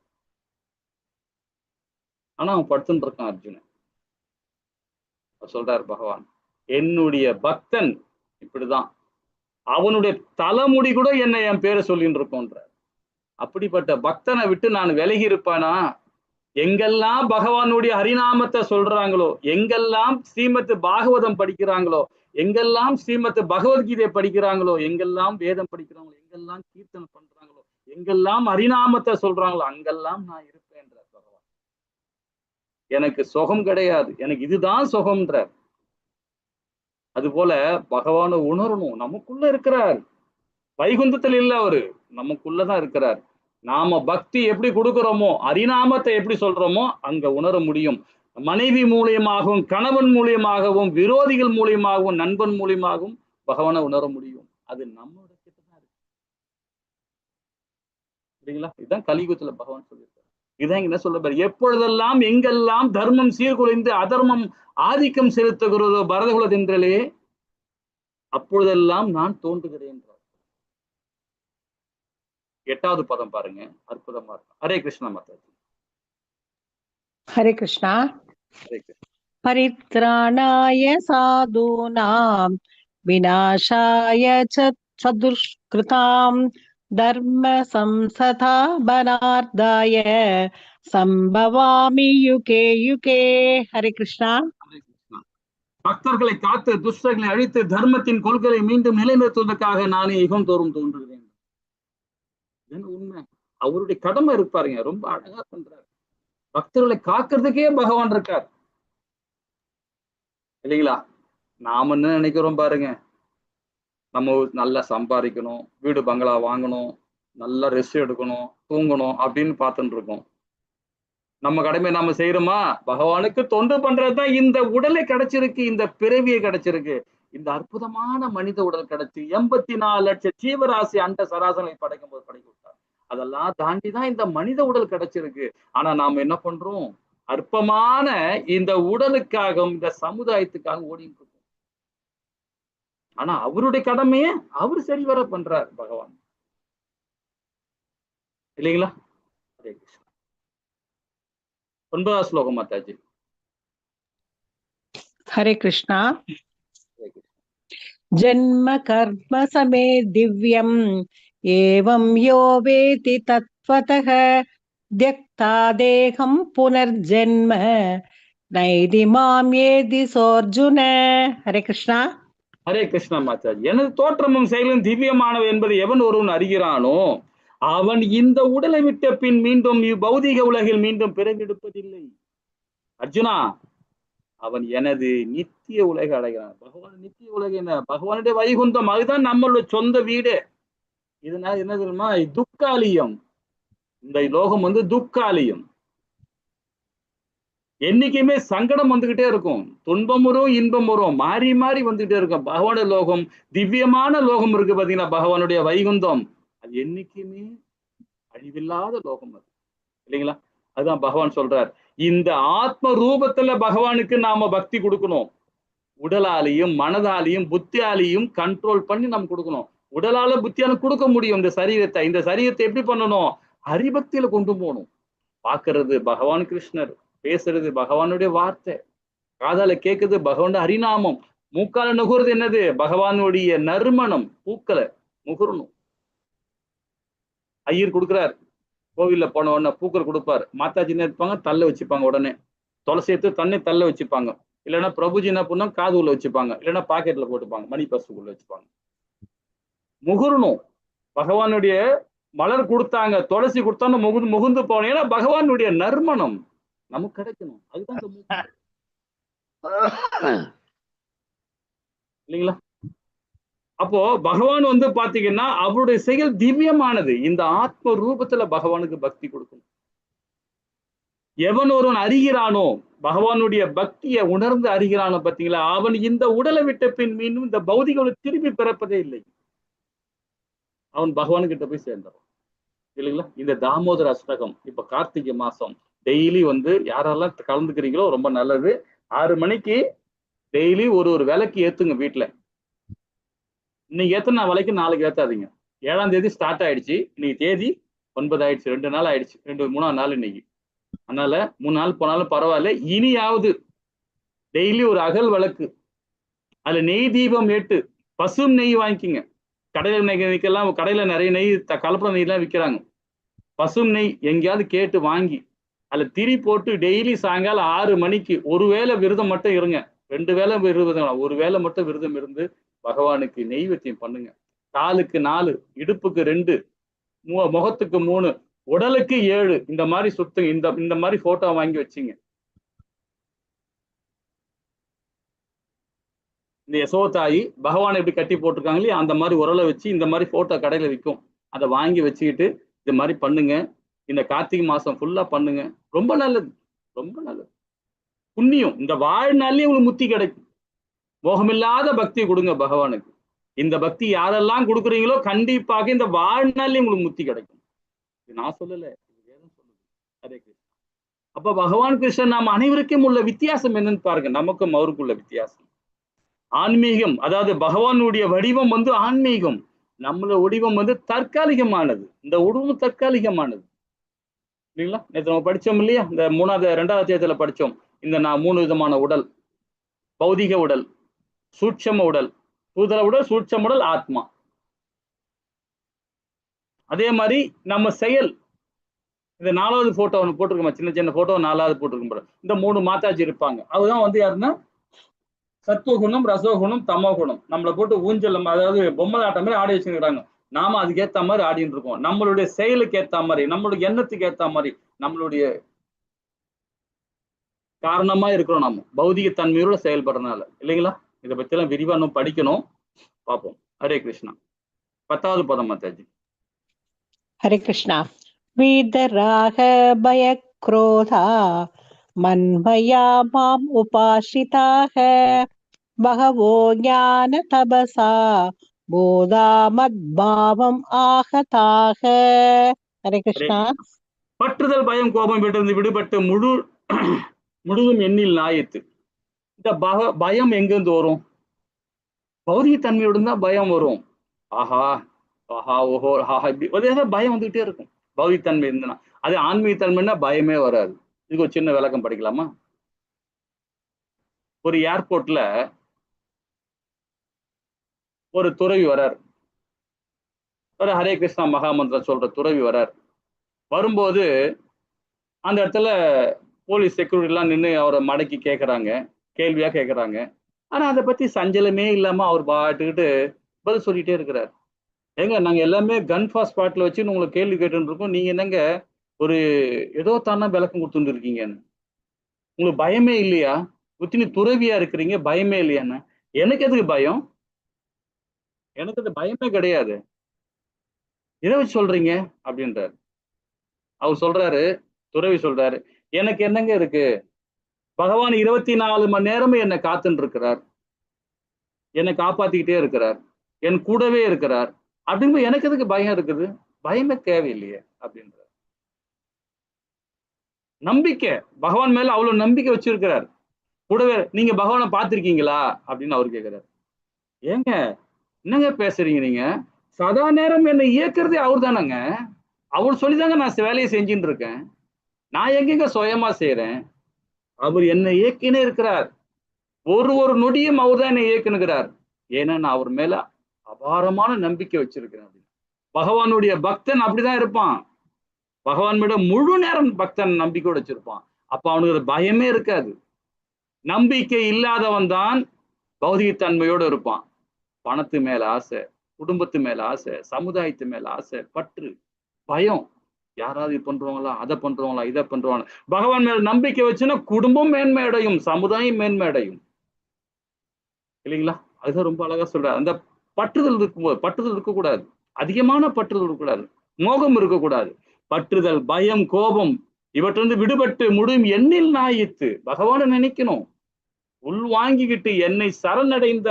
ஆனா அவன் படுத்துட்டு இருக்கான் அர்ஜுனன். சொல்றார் பகவான், என்னுடைய பக்தன் இப்படிதான், அவனுடைய தலைமுடி கூட என்ன என் பேரை சொல்லிட்டு இருக்கோன்ற. அப்படிப்பட்ட பக்தனை விட்டு நான் விலகி இருப்பானா? எங்கெல்லாம் பகவானுடைய ஹரிநாமத்தை சொல்றாங்களோ, எங்கெல்லாம் ஸ்ரீமத் பாகவதம் படிக்கிறாங்களோ, எங்கெல்லாம் ஸ்ரீமத் பகவத்கீதை படிக்கிறாங்களோ, எங்கெல்லாம் வேதம் படிக்கிறாங்களோ, எங்கெல்லாம் கீர்த்தனம் பண்றாங்களோ, எங்கெல்லாம் ஹரிநாமத்தை சொல்றாங்களோ, அங்கெல்லாம் நான் இருப்பேன்ற பகவான். எனக்கு சுகம் கிடையாது, எனக்கு இதுதான் சுகம்ன்றார். அது போல பகவானை உணரணும். நமக்குள்ள இருக்கிறார், வைகுந்தத்தில் இல்ல, அவரு நமக்குள்ளதான் இருக்கிறார். நாம பக்தி எப்படி கொடுக்கிறோமோ, ஹரிநாமத்தை எப்படி சொல்றோமோ அங்க உணர முடியும். மனைவி மூலியமாகவும், கணவன் மூலியமாகவும், விரோதிகள் மூலியமாகவும், நண்பன் மூலியமாகவும் பகவானை உணர முடியும். அது நம்மளோட கிட்டதான் இருக்கு. சரிங்களா? இதுதான் கலியுகத்துல பகவான் சொல்லியிருக்காரு. இதான் என்ன சொல்ல பாரு, எப்பொழுதெல்லாம் எங்கெல்லாம் தர்மம் சீர்குலைந்து அதர்மம் ஆதிக்கம் செலுத்துகிறதோ பரதகுல தென்றலே, அப்பொழுதெல்லாம் நான் தோன்றுகிறேன். 8வது பதம் பாருங்க, அற்புதமா இருக்கும். ஹரே கிருஷ்ணா மாதாஜி. ஹரே கிருஷ்ணா. ஹரே கிருஷ்ணா. பரித்ராணாய சாதுனாம் விநாசாய சதுஷ்கிருதாம் தர்ம சம்ஸ்தாபனார்த்தாய சம்பவாமி யுகே யுகே. ஹரே கிருஷ்ணா. பக்தர்களை காத்து துஷ்டர்களை அழித்து தர்மத்தின் கொள்கையை மீண்டும் நிலைநிறுத்துவதற்காக நானே யுகம் தோறும் தோன்றுகிறேன். உண்மை, அவருடைய கடமை இருப்பாருங்க. ரொம்ப அழகா பண்றாரு. பக்தர்களை காக்கிறதுக்கே பகவான் இருக்கார் இல்லைங்களா? நாம என்ன நினைக்கிறோம் பாருங்க, நம்ம நல்லா சம்பாதிக்கணும், வீடு பங்களா வாங்கணும், நல்லா ரெஸ்ட் எடுக்கணும், தூங்கணும் அப்படின்னு பார்த்துட்டு இருக்கோம். நம்ம கடமை நாம செய்யறோமா? பகவானுக்கு தொண்டு பண்றதுதான் இந்த உடலை கிடைச்சிருக்கு, இந்த பிறவியை கிடைச்சிருக்கு, இந்த அற்புதமான மனித உடல் கிடைச்சு 84 லட்சம் ஜீவராசி அண்ட சராசரங்களை படைக்கும் போது படைக்க விட்டார். அதெல்லாம் தாண்டிதான் இந்த மனித உடல் கிடைச்சிருக்கு. ஆனா நாம என்ன பண்றோம்? அற்பமான இந்த உடலுக்காகவும் இந்த சமுதாயத்துக்காக ஓடிட்டு இருக்கோம். ஆனா அவருடைய கடமையை அவரு சரிவர பண்றார் பகவான், இல்லைங்களா? ஹரே கிருஷ்ணா. 9வது ஸ்லோகம் மாதாஜி. ஹரே கிருஷ்ணா. ஜன்ம கர்ம சமே திவ்யம் ஏவம் யோ வேதி தத்வதஹ த்யக்தா தேகம் புனர்ஜன்ம நைதி மாம் ஏதி சோர்ஜுன. ஹரே கிருஷ்ணா. ஹரே கிருஷ்ணா மாதாஜி. எனது தோற்றமும் செயலும் திவ்யமானவை என்பது எவன் ஒருவன் அறிகிறானோ அவன் இந்த உடலை விட்ட பின் மீண்டும் பௌதிக உலகில் மீண்டும் பிறந்தெடுப்பதில்லை. அர்ஜுனா, அவன் எனது நித்திய உலகை அடைகிறான். பகவான் நித்திய உலகம் என்ன? பகவானுடைய வைகுந்தம், அதுதான் நம்மளோட சொந்த வீடு. இதனால என்ன தெரியுமா? துக்காலியம். இந்த லோகம் துக்காலியம். என்னைக்குமே சங்கடம் வந்துகிட்டே இருக்கும், துன்பம் வரும், இன்பம் வரும், மாறி மாறி வந்துகிட்டே இருக்கும். பகவானுடைய லோகம், திவ்யமான லோகம் இருக்கு பாத்தீங்கன்னா, பகவானுடைய வைகுந்தம், அது என்னைக்குமே அழிவில்லாத லோகம் அது, இல்லைங்களா? அதுதான் பகவான் சொல்றார், இந்த ஆத்ம ரூபத்துல பகவானுக்கு நாம பக்தி கொடுக்கணும். உடலாலையும் மனதாலையும் புத்தியாலையும் கண்ட்ரோல் பண்ணி நம்ம கொடுக்கணும். உடலால புத்தியால கொடுக்க முடியும் இந்த சரீரத்தை. இந்த சரீரத்தை எப்படி பண்ணணும்? ஹரிபக்தியில கொண்டு போகணும். பாக்குறது பகவான் கிருஷ்ணர், பேசுறது பகவானுடைய வார்த்தை, காதால கேட்குது பகவானுடைய ஹரிநாமம், மூக்கால நுகர்றது என்னது? பகவானுடைய நறுமணம், பூக்களை முகரணும். ஐயர் கொடுக்குறார், கோவில்ல போன உடனே பூக்கள் கொடுப்பார். மாதாஜி என்ன இருப்பாங்க? தள்ள வச்சுப்பாங்க. உடனே துளசி எடுத்து தண்ணி தள்ள வச்சுப்பாங்க. இல்லைன்னா பிரபுஜி என்ன பண்ணா காது உள்ள வச்சுப்பாங்க, இல்லைன்னா பாக்கெட்ல போட்டுப்பாங்க, மணி பர்ஸுக்குள்ள வச்சுப்பாங்க. முகரணும். பகவானுடைய மலர் கொடுத்தாங்க, துளசி கொடுத்தாங்க, முகுந்து போகணும். ஏன்னா பகவானுடைய நறுமணம் நமக்கு கிடைக்கணும். அதுதான் இல்லைங்களா? அப்போ பகவான் பாத்தீங்கன்னா அவருடைய செயல் திவ்யமானது. இந்த ஆத்ம ரூபத்துல பகவானுக்கு பக்தி கொடுக்கணும். எவன் ஒருவன் அறிகிறானோ, பகவானுடைய பக்தியை உணர்ந்து அறிகிறானோ பாத்தீங்களா, அவன் இந்த உடலை விட்ட பின் மீண்டும் இந்த பௌதிக திரும்பி பிறப்பதே இல்லை. அவன் பகவானுக்கிட்ட போய் சேர்ந்துடும், இல்லைங்களா? இந்த தாமோதர அஷ்டகம் இப்ப கார்த்திகை மாசம் டெய்லி யாரெல்லாம் கலந்துக்கிறீங்களோ ரொம்ப நல்லது. 6 மணிக்கு டெய்லி ஒரு விளக்கு ஏத்துங்க வீட்டுல. இன்னைக்கு ஏத்தனா விலைக்கு நாளைக்கு ஏத்தாதீங்க. 7ஆம் தேதி ஸ்டார்ட் ஆயிடுச்சு, இன்னைக்கு தேதி 9 ஆயிடுச்சு, 2 நாள் ஆயிடுச்சு, 3ஆம் நாள் இன்னைக்கு. அதனால 3 நாள் போனாலும் பரவாயில்ல, இனியாவது டெய்லி ஒரு அகல் விளக்கு, அதுல நெய் தீபம் ஏட்டு, பசும் நெய் வாங்கிக்கிங்க. கடையில நெய்க்கெல்லாம் கடையில நிறைய நெய் கலப்பட நெய் எல்லாம் விற்கிறாங்க. பசும் நெய் எங்கேயாவது கேட்டு வாங்கி அதுல திரி போட்டு டெய்லி சாயங்காலம் 6 மணிக்கு ஒரு வேளை விரதம் மட்டும் இருங்க. 2 வேளை விரதம், ஒரு வேளை மட்டும் விரதம் இருந்து பகவானுக்கு நெய்வேத்தியம் பண்ணுங்க. காலுக்கு 4, இடுப்புக்கு 2, முகத்துக்கு 3, உடலுக்கு 7, இந்த மாதிரி சுத்துங்க. இந்த மாதிரி போட்டோ வாங்கி வச்சுங்க. இந்த யசோதாயி பகவானை எப்படி கட்டி போட்டிருக்காங்களே அந்த மாதிரி உரலை வச்சு இந்த மாதிரி போட்டோ கடையில விற்கும். அதை வாங்கி வச்சுக்கிட்டு இது மாதிரி பண்ணுங்க. இந்த கார்த்திகை மாசம் ஃபுல்லா பண்ணுங்க. ரொம்ப நல்லது, ரொம்ப நல்லது. புண்ணியம் இந்த வாழ்நாள்லயே உங்களுக்கு முத்தி கிடைக்கும். மோகமில்லாத பக்தி கொடுங்க பகவானுக்கு. இந்த பக்தி யாரெல்லாம் கொடுக்குறீங்களோ கண்டிப்பாக இந்த வாழ்நாள்லயே உங்களுக்கு முத்தி கிடைக்கும். நான் சொல்லல, வேதம் சொல்லுது. ஹரே கிருஷ்ணா. அப்ப பகவான் கிருஷ்ணன் நாம் அனைவருக்கும் உள்ள வித்தியாசம் என்னன்னு பாருங்க. நமக்கும் அவருக்குள்ள வித்தியாசம் ஆன்மீகம். அதாவது பகவானுடைய வடிவம் ஆன்மீகம், நம்மளோட வடிவம் தற்காலிகமானது. இந்த உடம்பு தற்காலிகமானது இல்லைங்களா? நேற்று நம்ம படிச்சோம் இல்லையா? இந்த 2வது அத்தியாயத்துல படிச்சோம். இந்த 3 விதமான உடல்: பௌதிக உடல், சூட்சம உடல், சூதர உடல், சூட்சம உடல், ஆத்மா. அதே மாதிரி நம்ம செயல். இந்த 4வது போட்டோ ஒன்று போட்டிருக்கோம், சின்ன சின்ன போட்டோ 4வது போட்டிருக்கும். இந்த 3 மாதாஜி இருப்பாங்க. அதுதான் யாருன்னா சத்துவகுணம், ரசோகுணம், தமோகுணம். நம்மளை போட்டு ஊஞ்சல், அதாவது பொம்மை ஆட்டம் மாதிரி ஆடி வச்சுக்கிறாங்க. நாம அதுக்கு ஏத்த மாதிரி ஆடிட்டு இருக்கோம். நம்மளுடைய செயலுக்கு ஏத்த மாதிரி, நம்மளுடைய எண்ணத்துக்கு ஏத்த மாதிரி, நம்மளுடைய காரணமா இருக்கிறோம். நம்ம பௌதிக தன்மையோட செயல்படுறதுனால இல்லைங்களா? இதை பத்தி எல்லாம் விரிவா இன்னும் படிக்கணும், பார்ப்போம். ஹரே கிருஷ்ணா. 10வது பதம் மாதாஜி. ஹரே கிருஷ்ணா. வீதராக பயக்ரோதா மன்மயா மாம் உபாசிதாக பகவோ ஞான தபசா போதா மத்பாவம் ஆகதாக. ஹரே கிருஷ்ணா. பற்றுதல், பயம், கோபம் விட்டு விடுபட்டு முழுதும் எண்ணில் நாயத்து. இந்த பயம் எங்கிருந்து வரும்? பௌதிக தன்மையோடு தான் பயம் வரும். ஆஹா ஆஹா ஓஹோ ஆஹா இப்படி பயம் வந்துகிட்டே இருக்கும். பௌதிக தன்மை இருந்ததுன்னா. அது ஆன்மீக தன்மைன்னா பயமே வராது. இதுக்கு ஒரு சின்ன விளக்கம் படிக்கலாமா? ஒரு ஏர்போர்ட்ல ஒரு துறவி வரார். ஒரு ஹரே கிருஷ்ணா மகாமந்திரம் சொல்ற துறவி வரார். வரும்போது அந்த இடத்துல போலீஸ் செக்யூரிட்டி எல்லாம் நின்று அவரை மடக்கி கேட்கறாங்க, கேள்வியா கேட்கறாங்க. ஆனா அதை பத்தி சஞ்சலமே இல்லாம அவர் பாட்டுக்கிட்டு பதில் சொல்லிட்டே இருக்கிறார். ஏங்க, நாங்க எல்லாமே கன் ஃபார் ஸ்பாட்ல வச்சு உங்களுக்கு கேள்வி கேட்டு இருக்கோம். நீங்க என்னங்க ஒரு ஏதோ தானே விளக்கம் கொடுத்துட்டு இருக்கீங்கன்னு. உங்களுக்கு பயமே இல்லையா? புத்தினி துறவியா இருக்கிறீங்க, பயமே இல்லையான்னு. எனக்கு எதுக்கு பயம்? எனக்கு அது பயமே கிடையாது. எதை வச்சு சொல்றீங்க அப்படின்றாரு. அவர் சொல்றாரு, துறவி சொல்றாரு, எனக்கு என்னங்க இருக்கு? பகவான் 24 மணி நேரமும் என்னை காத்துட்டு இருக்கிறார், என்னை காப்பாத்திக்கிட்டே இருக்கிறார், என் கூடவே இருக்கிறார். அப்படின்னு எனக்கு எதுக்கு பயம் இருக்குது? பயமே தேவையில்லையே அப்படின்றார். நம்பிக்கை, பகவான் மேல அவ்வளவு நம்பிக்கை வச்சிருக்கிறார். கூடவே நீங்க பகவானை பார்த்திருக்கீங்களா அப்படின்னு அவர் கேட்கிறார். ஏங்க என்னங்க பேசுறீங்க நீங்க? சதா நேரம் என்னை இயக்குறதே அவர் தானங்க. அவர் சொல்லிதாங்க நான் வேலையை செஞ்சுட்டு இருக்கேன். நான் எங்கெங்க சுயமா செய்யறேன்? அவர் என்னை இயக்கினே இருக்கிறார். ஒரு நொடியும் அவர் தான் என்னை இயக்குனுகிறார். ஏன்னா நான் அவர் மேல அபாரமான நம்பிக்கை வச்சிருக்கிறேன். பகவானுடைய பக்தன் அப்படிதான் இருப்பான். பகவான் மேல முழு நேரம் பக்தன் நம்பிக்கையோட வச்சிருப்பான். அப்ப அவனுக்கு பயமே இருக்காது. நம்பிக்கை இல்லாதவன் தான் பௌதிகத்தன்மையோடு இருப்பான். பணத்து மேல ஆசை, குடும்பத்து மேல ஆசை, சமுதாயத்து மேல ஆசை, பற்று, பயம். யாராவது பண்றவங்களா, அதை பண்றவங்களா, இதை பண்றவங்களா. பகவான் மேல நம்பிக்கை வச்சுன்னா குடும்பம் மேன்மை அடையும், சமுதாயம் மேன்மை அடையும். இல்லைங்களா? அதுதான் ரொம்ப அழகா சொல்றாரு. அந்த பற்றுதல் இருக்கும்போது, பற்றுதல் இருக்கக்கூடாது, அதிகமான பற்றுதல் இருக்கக்கூடாது, மோகம் இருக்கக்கூடாது. பற்றுதல், பயம், கோபம் இவற்றிலிருந்து விடுபட்டு முடியும் எண்ணில் நாயித்து பகவானை நினைக்கணும். உள் வாங்கிக்கிட்டு என்னை சரணடைந்த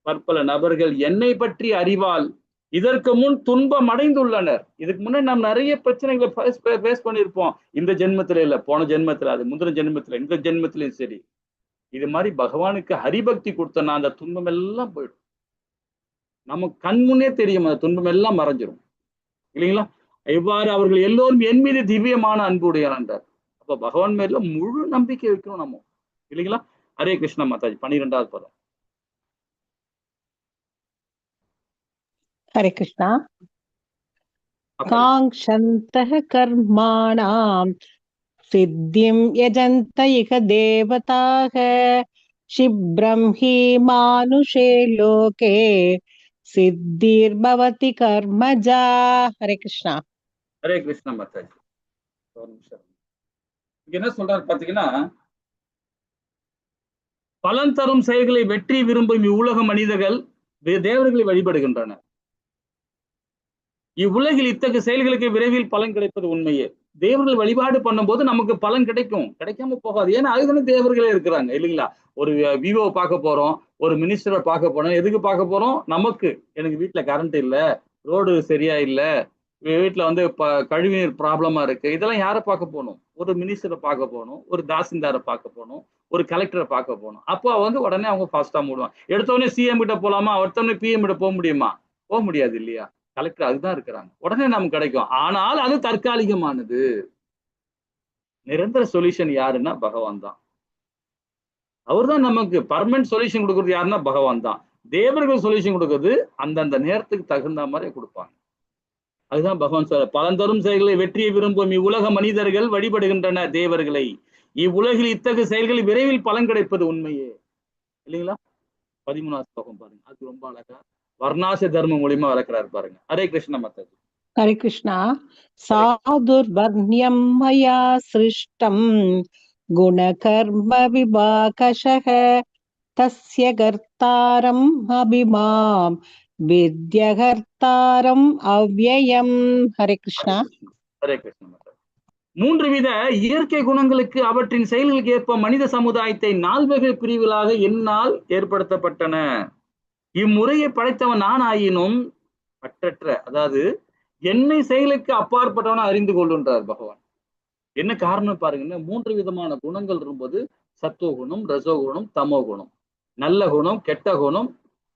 பற்பல நபர்கள் என்னை பற்றி அறிவால் இதற்கு முன் துன்பம் அடைந்துள்ளனர். இதுக்கு முன்னாடி நாம் நிறைய பிரச்சனைகளை ஃபேஸ் பண்ணியிருப்போம். இந்த ஜென்மத்துல இல்ல, போன ஜென்மத்துல, அது முந்தின ஜென்மத்துல, இந்த ஜென்மத்திலையும் சரி. இது மாதிரி பகவானுக்கு ஹரிபக்தி கொடுத்தனா அந்த துன்பம் எல்லாம் போயிடும். நம்ம கண் முன்னே தெரியும், அந்த துன்பம் எல்லாம் மறைஞ்சிரும். இல்லைங்களா? இவ்வாறு அவர்கள் எல்லோரும் என் மீது திவ்யமான அன்புடையார் என்றார். அப்ப பகவான் மேல முழு நம்பிக்கை வைக்கணும் நம்ம, இல்லைங்களா? ஹரே கிருஷ்ணா மாதாஜி. 12வது பதம். हरे कृष्णा। काङ्क्षन्तः कर्माणां सिद्धिं यजन्त इह देवताः क्षिप्रं हि मानुषे लोके सिद्धिर्भवति कर्मजा। हरे कृष्णा। ஹரே கிருஷ்ணா மாதாஜி. ஒரு நிமிஷம். இங்க என்ன சொல்றாரு பாத்தீங்கன்னா, பலன் தரும் செயல்களை வெற்றி விரும்பும் இவ்வுலக மனிதர்கள் தேவர்களை வழிபடுகின்றனர். இவ்வுலகில் இத்தகைய செயல்களுக்கு விரைவில் பலன் கிடைப்பது உண்மையே. தேவர்கள் வழிபாடு பண்ணும்போது நமக்கு பலன் கிடைக்கும், கிடைக்காம போகாது. ஏன்னா அதுதானே தேவர்களே இருக்கிறாங்க, இல்லைங்களா? ஒரு விவோ பார்க்க போறோம், ஒரு மினிஸ்டரை பார்க்க போறோம். எதுக்கு பார்க்க போறோம்? நமக்கு, எனக்கு வீட்டுல கரண்ட் இல்ல, ரோடு சரியா இல்ல, வீட்டுல வந்து கழிவுநீர் ப்ராப்ளமா இருக்கு. இதெல்லாம் யாரை பார்க்க போகணும்? ஒரு மினிஸ்டரை பார்க்க போகணும், ஒரு தாசில்தாரை பார்க்க போகணும், ஒரு கலெக்டரை பார்க்க போகணும். அப்போ வந்து உடனே அவங்க ஃபாஸ்டா மூடுவாங்க. எடுத்தோடனே சிஎம் கிட்ட போலாமா? அடுத்தவொடனே பிஎம் கிட்ட போக முடியுமா? போக முடியாது, இல்லையா? கலெக்டர் அதுதான் இருக்கிறாங்க, உடனே நமக்கு கிடைக்கும். ஆனால் அது தற்காலிகமானது. நிரந்தர சொல்யூஷன் யாருன்னா பகவான் தான். அவர் தான் நமக்கு பர்மனன்ட் சொல்யூஷன் கொடுக்கறது. யாருன்னா பகவான் தான். தேவர்கள் சொல்யூஷன் கொடுக்கறது அந்தந்த நேரத்துக்கு தகுந்த மாதிரி கொடுப்பாங்க. அதுதான் பகவான் சொல்ற, பலன் தரும் செயல்களை வெற்றியை விரும்பும் இவ்வுலக மனிதர்கள் வழிபடுகின்றன தேவர்களை. இவ்வுலகில் இத்தகைய செயல்கள் விரைவில் பலன் கிடைப்பது உண்மையே, இல்லைங்களா? 13வது ஸ்லோகம் பாருங்க, அது ரொம்ப அழகா வர்ணாச தர்மம் மூலியமா வளர்க்கிறாரு பாருங்க. ஹரே கிருஷ்ண மாதாஜி. हरे कृष्णा। साधुर्वर्ण्यं मया सृष्टं गुणकर्म विभागशः तस्य कर्तारम् अभिमां विद्यकर्तारम् अव्ययम्। हरे कृष्णा। ஹரே கிருஷ்ண மாதாஜி. 3 வித இயற்கை குணங்களுக்கு அவற்றின் செயல்களுக்கு ஏற்ப மனித சமுதாயத்தை 4 வகை பிரிவுகளாக என்னால் ஏற்படுத்தப்பட்டன. இம்முறையை படைத்தவன் நான் ஆயினும் பற்றற்ற, அதாவது என்னை செயலுக்கு அப்பாற்பட்டவன அறிந்து கொள்ளுன்றார் பகவான். என்ன காரணம் பாருங்கன்னா, 3 விதமான குணங்கள் இருக்கும்போது, சத்துவகுணம், ரசோகுணம், தமோ குணம், நல்ல குணம், கெட்ட குணம்,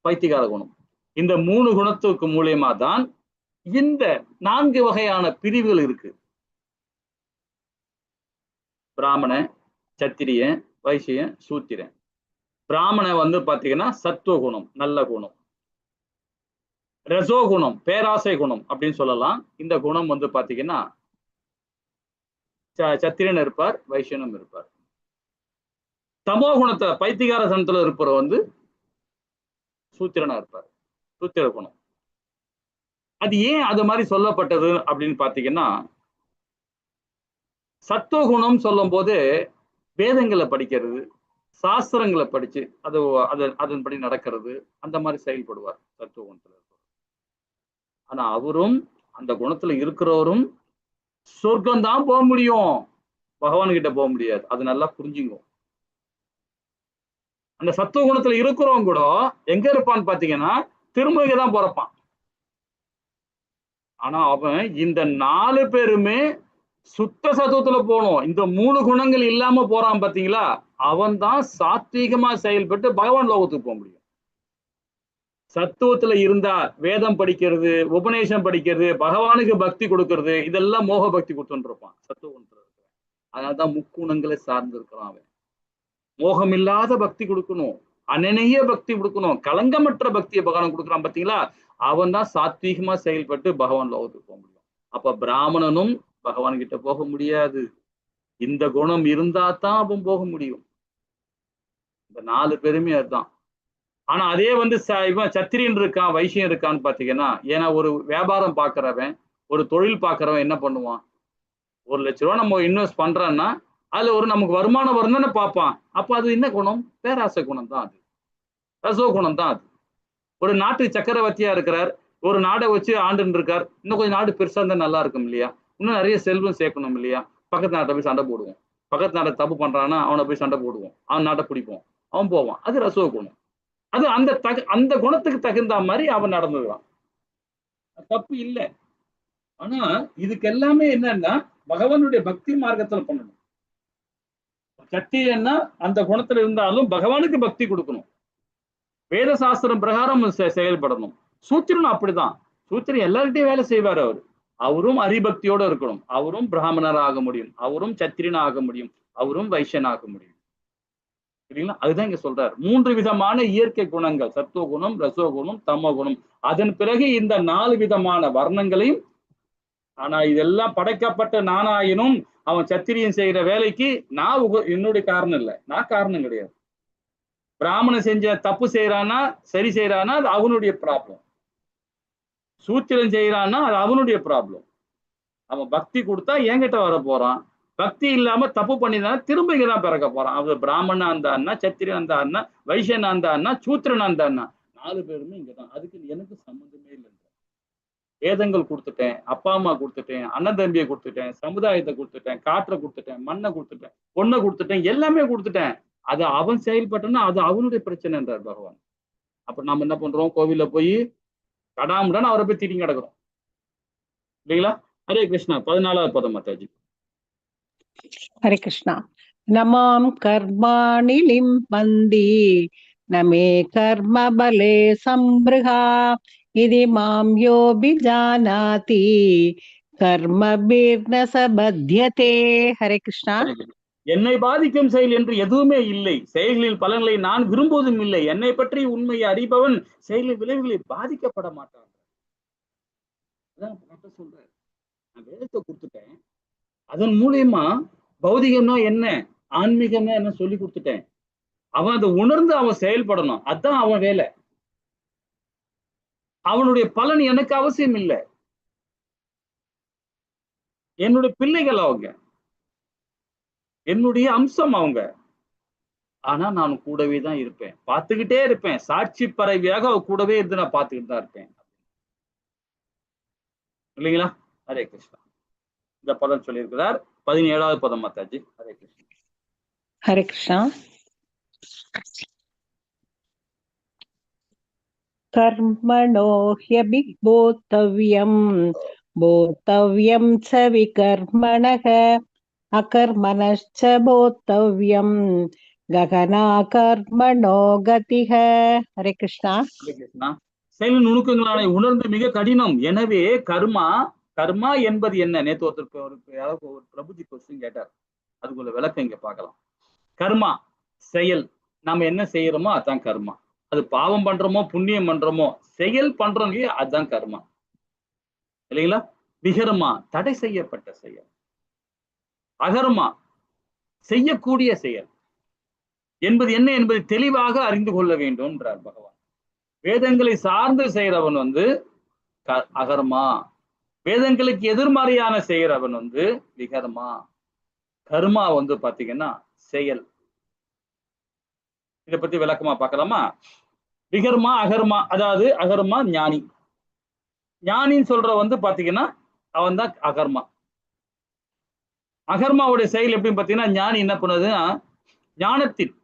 பைத்திகார குணம். இந்த 3 குணத்துக்கு மூலியமா தான் இந்த 4 வகையான பிரிவுகள் இருக்கு. பிராமணன், சத்திரியன், வைசியன், சூத்திரன். பிராமணன் வந்து பாத்தீங்கன்னா சத்துவகுணம், நல்ல குணம். ரசோகுணம், பேராசை குணம் அப்படின்னு சொல்லலாம். இந்த குணம் வந்து பாத்தீங்கன்னா சத்திரியன் இருப்பார், வைசியனும் இருப்பார். தமோ குணத்துல பைத்திகார சனத்துல இருப்பவர் வந்து சூத்திரனா இருப்பார், சூத்திர குணம். அது ஏன் அது மாதிரி சொல்லப்பட்டது அப்படின்னு பாத்தீங்கன்னா, சத்துவ குணம் சொல்லும் போது வேதங்களை படிக்கிறது, சாஸ்திரங்களை படிச்சு அதன்படி நடக்கிறது, அந்த மாதிரி செயல்படுவார் சத்துவ குணத்துல. ஆனா அவரும் அந்த குணத்துல இருக்கிறவரும் சொர்க்கம் தான் போக முடியும், பகவான் கிட்ட போக முடியாது. அது நல்லா புரிஞ்சுங்க. அந்த சத்துவ குணத்துல இருக்கிறவங்க கூட எங்க இருப்பான்னு பாத்தீங்கன்னா திரும்ப இங்கதான் பிறப்பான். ஆனா அவன் இந்த 4 பேருமே சுத்த சத்துவத்துல போகணும். இந்த 3 குணங்கள் இல்லாம போறான் பாத்தீங்களா, அவன் தான் சாத்வீகமா செயல்பட்டு பகவான் லோகத்துக்கு போக முடியும். சத்துவத்துல இருந்தா வேதம் படிக்கிறது, உபநேசம் படிக்கிறது, பகவானுக்கு பக்தி கொடுக்கறது, இதெல்லாம் மோக பக்தி கொடுத்துட்டு இருப்பான் சத்துவகுணத்துல இருக்கிற. அதனாலதான் முக்குணங்களை சார்ந்து இருக்கிறான் அவன். மோகம் இல்லாத பக்தி கொடுக்கணும், அனநேய பக்தி கொடுக்கணும், களங்கமற்ற பக்தியை பகவான் கொடுக்குறான் பாத்தீங்களா, அவன் தான் சாத்வீகமா செயல்பட்டு பகவான் லோகத்துக்கு போக முடியும். அப்ப பிராமணனும் பகவான் கிட்ட போக முடியாது. இந்த குணம் இருந்தா தான் அவன் போக முடியும். இந்த 4 பேருமே அதுதான். ஆனா அதே வந்து இவன் சத்திரியன் இருக்கான், வைசியம் இருக்கான்னு பாத்தீங்கன்னா, ஏன்னா ஒரு வியாபாரம் பாக்குறவன், ஒரு தொழில் பாக்குறவன் என்ன பண்ணுவான், 1 லட்ச ரூபா நம்ம இன்வெஸ்ட் பண்றான்னா அதுல ஒரு நமக்கு வருமானம் வரும்னு பார்ப்பான். அப்ப அது என்ன குணம்? பேராசை குணம் தான் அது, ரசோ குணம் தான் அது. ஒரு நாட்டு சக்கரவர்த்தியா இருக்கிறார், ஒரு நாடை வச்சு ஆண்டுன்னு இருக்கார், இன்னும் கொஞ்சம் நாடு பெருசா இருந்தா நல்லா இருக்கும் இல்லையா, இன்னும் நிறைய செல்வம் சேர்க்கணும் இல்லையா, பக்கத்து நாட்டை போய் சண்டை போடுவோம். பக்கத்து நாட்டை தப்பு பண்றான்னா அவனை போய் சண்டை போடுவோம், அவன் நாட்டை பிடிப்போம், அவன் போவான். அது ரசோ குணம். அது அந்த குணத்துக்கு தகுந்த மாதிரி அவன் நடந்துடுவான், தப்பு இல்லை. ஆனா இதுக்கு எல்லாமே என்னன்னா பகவானுடைய பக்தி மார்க்கத்துல பண்ணணும். சத்தியன்னா அந்த குணத்துல இருந்தாலும் பகவானுக்கு பக்தி கொடுக்கணும், வேத சாஸ்திரம் பிரகாரம் செயல்படணும். சூத்திரனும் அப்படிதான். சூத்திரன் எல்லார்கிட்டையும் வேலை செய்வார் அவர். அவரும் ஹரிபக்தியோட இருக்கணும், அவரும் பிராமணர் ஆக முடியும், அவரும் சத்திரியன் ஆக முடியும், அவரும் வைசியன் ஆக முடியும். சரிங்களா? அதுதான் இங்க சொல்றாரு. 3 விதமான இயற்கை குணங்கள், சத்துவகுணம், ரசோகுணம், தமோகுணம். அதன் பிறகு இந்த 4 விதமான வர்ணங்களையும், ஆனா இதெல்லாம் படைக்கப்பட்ட நானாயினும் அவன் சத்திரியன் செய்யற வேலைக்கு நான் என்னுடைய காரணம் இல்லை, நான் காரணம் கிடையாது. பிராமணன் செஞ்ச தப்பு செய்யறானா சரி செய்யறானா அது அவனுடைய ப்ராப்ளம், சூத்திரன் செய்யறான்னா அது அவனுடைய ப்ராப்ளம். அவன் பக்தி கொடுத்தா என்கிட்ட வர போறான், பக்தி இல்லாம தப்பு பண்ணிதான் திரும்ப இங்கதான் பிறக்க போறான். அவன் பிராமணனா இருந்தான்னா, சத்திரியன் இருந்தான்னா, வைசியனா இருந்தான்னா, சூத்திரனா இருந்தான்னா 4 பேருமே இங்கதான். அதுக்கு எனக்கு சம்மந்தமே இல்லை. வேதங்கள் கொடுத்துட்டேன், அப்பா அம்மா கொடுத்துட்டேன், அண்ணன் தம்பியை கொடுத்துட்டேன், சமுதாயத்தை கொடுத்துட்டேன், காற்றை கொடுத்துட்டேன், மண்ணை கொடுத்துட்டேன், பொண்ணை கொடுத்துட்டேன், எல்லாமே கொடுத்துட்டேன். அது அவன் செயல்பட்டனா அது அவனுடைய பிரச்சனை என்றார் பகவான். அப்ப நம்ம என்ன பண்றோம், கோவில்ல போய் கடாமுடன் அவரை போய் திட்டி கிடக்குறோம் இல்லைங்களா? ஹரே கிருஷ்ணா. 14வது பதம் மாதாஜி. ஹரே கிருஷ்ணா. நமாம் கர்மாணி லிம்பந்தி நமே கர்ம பலே சம்பிருஹா இதி மாம் யோபி ஜானாதி கர்மபிர்ன சபத்யதே. ஹரே கிருஷ்ணா. என்னை பாதிக்கும் செயல் என்று எதுவுமே இல்லை, செயல்களில் பலன்களை நான் விரும்புவதும் இல்லை. என்னை பற்றி உண்மையை அறிபவன் செயலின் விளைவுகளில் பாதிக்கப்பட மாட்டான். சொல்றேன், நான் வேதத்தை கொடுத்துட்டேன், அதன் மூலியமா பௌதிகம்னா என்ன, ஆன்மீகம்னா என்ன சொல்லி கொடுத்துட்டேன். அவன் அதை உணர்ந்து அவன் செயல்படணும், அதுதான் அவன் வேலை. அவனுடைய பலன் எனக்கு அவசியம் இல்லை. என்னுடைய பிள்ளைகள் அவங்க, என்னுடைய அம்சம் அவங்க. ஆனா நான் கூடவே தான் இருப்பேன், பார்த்துக்கிட்டே இருப்பேன். சாட்சி பறவையாக அவ கூடவே இருந்து நான் பார்த்துக்கிட்டு தான் இருப்பேன் இல்லைங்களா? ஹரே கிருஷ்ணா. இந்த பதம் சொல்லியிருக்கிறார். 17வது பதம் மாதாஜி. ஹரே கிருஷ்ணா. ஹரே கிருஷ்ணா. கர்மணோ ஹ்யபி போத்தவ்யம் போத்தவ்யம் ச விகர்மணஹ அகர்மணச்ச போத்தவ்யம் ககனா கர்மணோ கதிஹ. ஹரே கிருஷ்ணா. ஹரே கிருஷ்ணா. செயல் நுணுக்கங்களான உணர்ந்து மிக கடினம். எனவே கர்மா, கர்மா என்பது என்ன? நேற்று ஒருத்தருக்கு ஒரு பிரபுஜி கொஸ்டின் கேட்டார், அதுக்குள்ள விளக்கம் இங்க பார்க்கலாம். கர்மா செயல், நம்ம என்ன செய்யறோமோ அதுதான் கர்மா. அது பாவம் பண்றோமோ புண்ணியம் பண்றோமோ செயல் பண்றோம் இல்லையா, அதுதான் கர்மா இல்லைங்களா? விகர்மா தடை செய்யப்பட்ட செயல், அகர்மா செய்யக்கூடிய செயல் என்பது என்ன என்பதை தெளிவாக அறிந்து கொள்ள வேண்டும் என்றார் பகவான். வேதங்களை சார்ந்து செய்யறவன் அகர்மா, வேதங்களுக்கு எதிர்மறையான செய்யறவன் விகர்மா. கர்மா பாத்தீங்கன்னா செயல். இதை பத்தி விளக்கமா பார்க்கலாமா? விகர்மா அகர்மா, அதாவது அகர்மா ஞானி, ஞானின்னு சொல்ற பாத்தீங்கன்னா அவன் தான் அகர்மா. அகர்மாவுடைய செயல் எப்படின்னு பாத்தீங்கன்னா, ஞானி என்ன பண்ணுதுன்னா ஞானத்தின்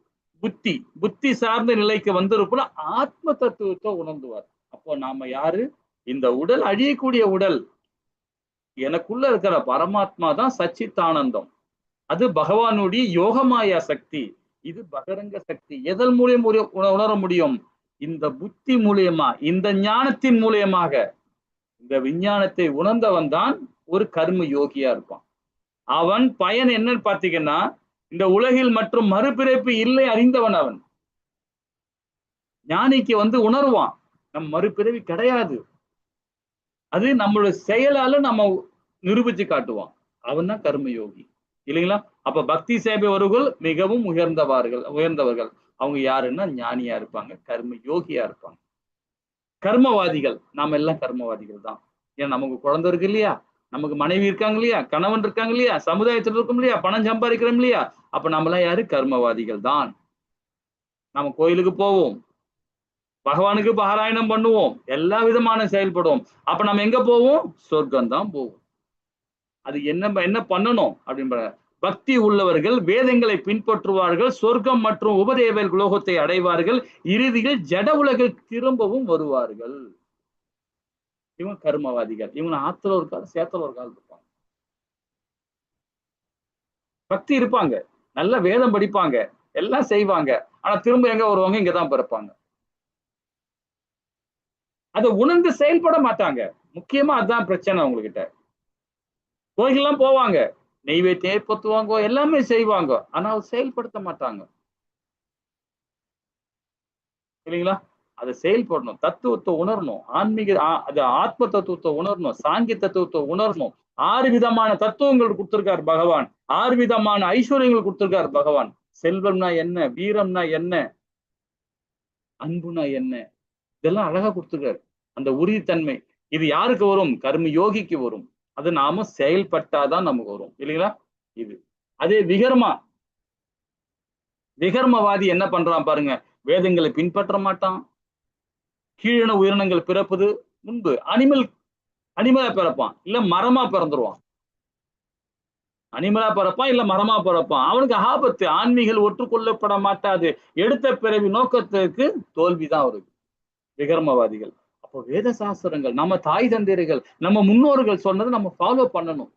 புத்தி, புத்தி சார்ந்த நிலைக்கு வந்திருப்போம் ஆத்ம தத்துவத்தை உணர்ந்துவார். அப்போ நாம யாரு? இந்த உடல் அழியக்கூடிய உடல், எனக்குள்ள இருக்கிற பரமாத்மா தான் சச்சித்தானந்தம். அது பகவானுடைய யோகமாயா சக்தி, இது பகரங்க சக்தி. எதன் மூலியம் உணர முடியும்? இந்த புத்தி மூலியமா, இந்த ஞானத்தின் மூலியமாக. இந்த விஞ்ஞானத்தை உணர்ந்தவன் தான் ஒரு கர்ம யோகியா இருப்பான். அவன் பயன் என்னன்னு பாத்தீங்கன்னா, இந்த உலகில் மற்றும் மறுபிறப்பு இல்லை அறிந்தவன் அவன். ஞானிக்கு உணர்வான் நம் மறுபிறவி கிடையாது, அது நம்மளுடைய செயலால நம்ம நிரூபிச்சு காட்டுவான். அவன் தான் கர்மயோகி இல்லைங்களா? அப்ப பக்தி சேவைவர்கள் மிகவும் உயர்ந்தவர்கள். அவங்க யாருன்னா ஞானியா இருப்பாங்க, கர்ம யோகியா இருப்பாங்க. கர்மவாதிகள் நாம எல்லாம் கர்மவாதிகள் தான். ஏன்னா நமக்கு குழந்தை இருக்கு இல்லையா, நமக்கு மனைவி இருக்காங்க இல்லையா, கணவன் இருக்காங்க இல்லையா, சமுதாயத்தில் இருக்கும் இல்லையா, பணம் சம்பாதிக்கிறோம் இல்லையா. அப்ப நம்மளாம் யாரு? கர்மவாதிகள் தான். நம்ம கோயிலுக்கு போவோம், பகவானுக்கு பாராயணம் பண்ணுவோம், எல்லா விதமான செயல்படுவோம். அப்ப நம்ம எங்க போவோம்? சொர்க்கம் தான் போவோம். அது என்ன பண்ணணும் அப்படின்ற பக்தி உள்ளவர்கள் வேதங்களை பின்பற்றுவார்கள், சொர்க்கம் மற்றும் உபதேவ லோகத்தை அடைவார்கள், இறுதியில் ஜட உலகில் திரும்பவும் வருவார்கள். இவங்க கர்மவாதிகள். இவங்க ஆத்துல ஒரு கால் சேத்துல ஒரு கால் இருப்பாங்க. பக்தி இருப்பாங்க, நல்ல வேதம் படிப்பாங்க, எல்லாம் செய்வாங்க, ஆனா திரும்ப எங்க வருவாங்க? இங்கதான் பிறப்பாங்க. அதை உணர்ந்து செயல்பட மாட்டாங்க. முக்கியமா அதுதான் பிரச்சனை அவங்ககிட்ட. கோயிலெல்லாம் போவாங்க, நெய்வேத்தியம் ஏற்படுத்துவாங்க, எல்லாமே செய்வாங்க. ஆனா செயல்படுத்த மாட்டாங்க இல்லைங்களா? அதை செயல்படணும், தத்துவத்தை உணரணும், ஆன்மீக அது ஆத்ம தத்துவத்தை உணரணும், சாங்கிய தத்துவத்தை உணரணும். 6 விதமான தத்துவங்கள் கொடுத்திருக்கார் பகவான். 6 விதமான ஐஸ்வர்யங்கள் கொடுத்திருக்கார் பகவான். செல்வம்னா என்ன, வீரம்னா என்ன, அன்புனா என்ன, இதெல்லாம் அழகா கொடுத்திருக்காரு. அந்த உறுதித்தன்மை இது யாருக்கு வரும்? கர்ம யோகிக்கு வரும். அது நாம செயல்பட்டாதான் நமக்கு வரும் இல்லைங்களா? இது அதே விகர்மவாதி என்ன பண்றான் பாருங்க, வேதங்களை பின்பற்ற மாட்டான், கீழின உயிரினங்கள் பிறப்பது முன்பு அனிமலா பிறப்பான், இல்ல மரமா பிறந்துருவான். அனிமலா பிறப்பான், இல்ல மரமா பிறப்பான். அவனுக்கு ஆபத்து, ஆன்மீகள் ஒற்றுக்கொள்ளப்பட மாட்டாது. எடுத்த பிறவி நோக்கத்துக்கு தோல்விதான் வருது விகர்மவாதிகள். அப்போ வேத சாஸ்திரங்கள், நம்ம தாய் தந்தையர்கள், நம்ம முன்னோர்கள் சொன்னதை நம்ம ஃபாலோ பண்ணணும்.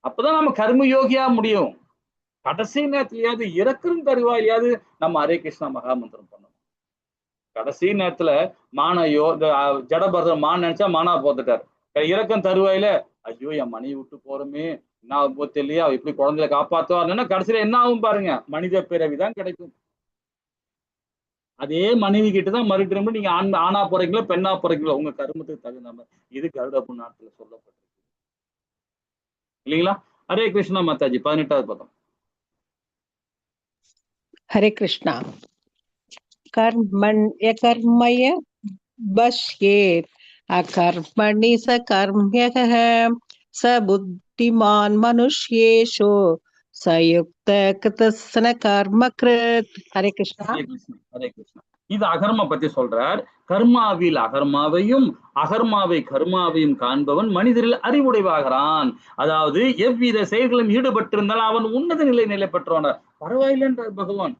அப்பதான் நம்ம கர்மயோகியா முடியும். கடைசி நேரத்திலேயாவது இறக்கும் தருவாயாவது நம்ம ஹரே கிருஷ்ணா மகாமந்திரம் பண்ணணும். கடைசி நேரத்துல மானையோ இந்த ஜடபரதர் மான் நினைச்சா மானா போத்துட்டார். இறக்கம் தருவாயில ஐயோ என் மனைவி விட்டு போறோமே, என்ன ஆகும் தெரியலையா, எப்படி குழந்தைய காப்பாத்துவாருன்னா கடைசியில என்ன ஆகும் பாருங்க, மனித பிறவிதான் கிடைக்கும். அதே மனைவி கிட்டதான் மறுபடியும் நீங்க ஆணா போறீங்களோ பெண்ணா போறீங்களோ உங்க கருமத்துக்கு தகுந்த மாதிரி. இது கருட புண்ணாட்டுல சொல்லப்பட்டிருக்கு இல்லைங்களா? ஹரே கிருஷ்ணா மாதாஜி. 18வது பதம். हरे कृष्णा। कर्मण्य बश्येत् अकर्मणि स कर्म्यः स बुद्धिमान् मनुष्येषु सयुक्त कृतस्न कर्म कृत्। हरे कृष्णा। ஹரே கிருஷ்ணா. இது அகர்ம பத்தி சொல்றார். கர்மாவில் அகர்மாவையும் அகர்மாவை கர்மாவையும் காண்பவன் மனிதரில் அறிவுடைவாகிறான். அதாவது எவ்வித செயல்களும் ஈடுபட்டிருந்தாலும் அவன் உன்னத நிலை பெற்றவனார். பரவாயில்லைன்றார் பகவான்.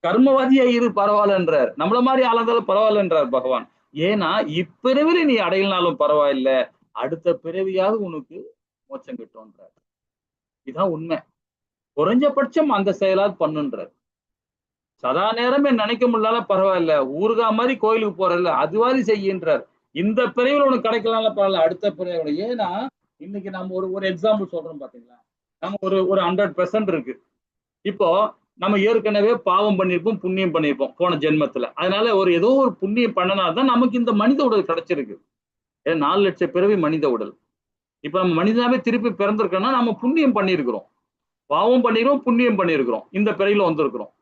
கர்மவாதியா இரு பரவாயில்லன்றார். நம்மள மாதிரி ஆளாந்தாலும் பரவாயில்லன்றார் பகவான். ஏன்னா இப்பிறவில நீ அடையினாலும் பரவாயில்ல, அடுத்த பிறவியாவது உனக்கு மோட்சம் கிட்டோன்றார். இதுதான் உண்மை. குறைஞ்சபட்சம் அந்த செயலாவது பண்ணுன்றார். சதா நேரமே நினைக்க முடியல பரவாயில்ல, ஊருகா மாதிரி கோயிலுக்கு போறல அதுவாதி செய்கின்றார். இந்த பிறவில உனக்கு கிடைக்கலாம்ல பரவாயில்ல, அடுத்த பிறவில. ஏன்னா இன்னைக்கு நம்ம ஒரு எக்ஸாம்பிள் சொல்றோம் பாத்தீங்களா, நம்ம ஒரு 100% இருக்கு. இப்போ நம்ம ஏற்கனவே பாவம் பண்ணியிருப்போம், புண்ணியம் பண்ணியிருப்போம் போன ஜென்மத்துல. அதனால ஏதோ ஒரு புண்ணியம் பண்ணனால்தான் நமக்கு இந்த மனித உடல் கிடைச்சிருக்கு. 4 லட்சம் பிறவி மனித உடல். இப்ப நம்ம மனிதனாவே திருப்பி பிறந்திருக்கோம்னா நம்ம புண்ணியம் பண்ணியிருக்கிறோம், பாவம் பண்ணிருக்கோம், புண்ணியம் பண்ணியிருக்கிறோம், இந்த பிறவில வந்திருக்கிறோம்.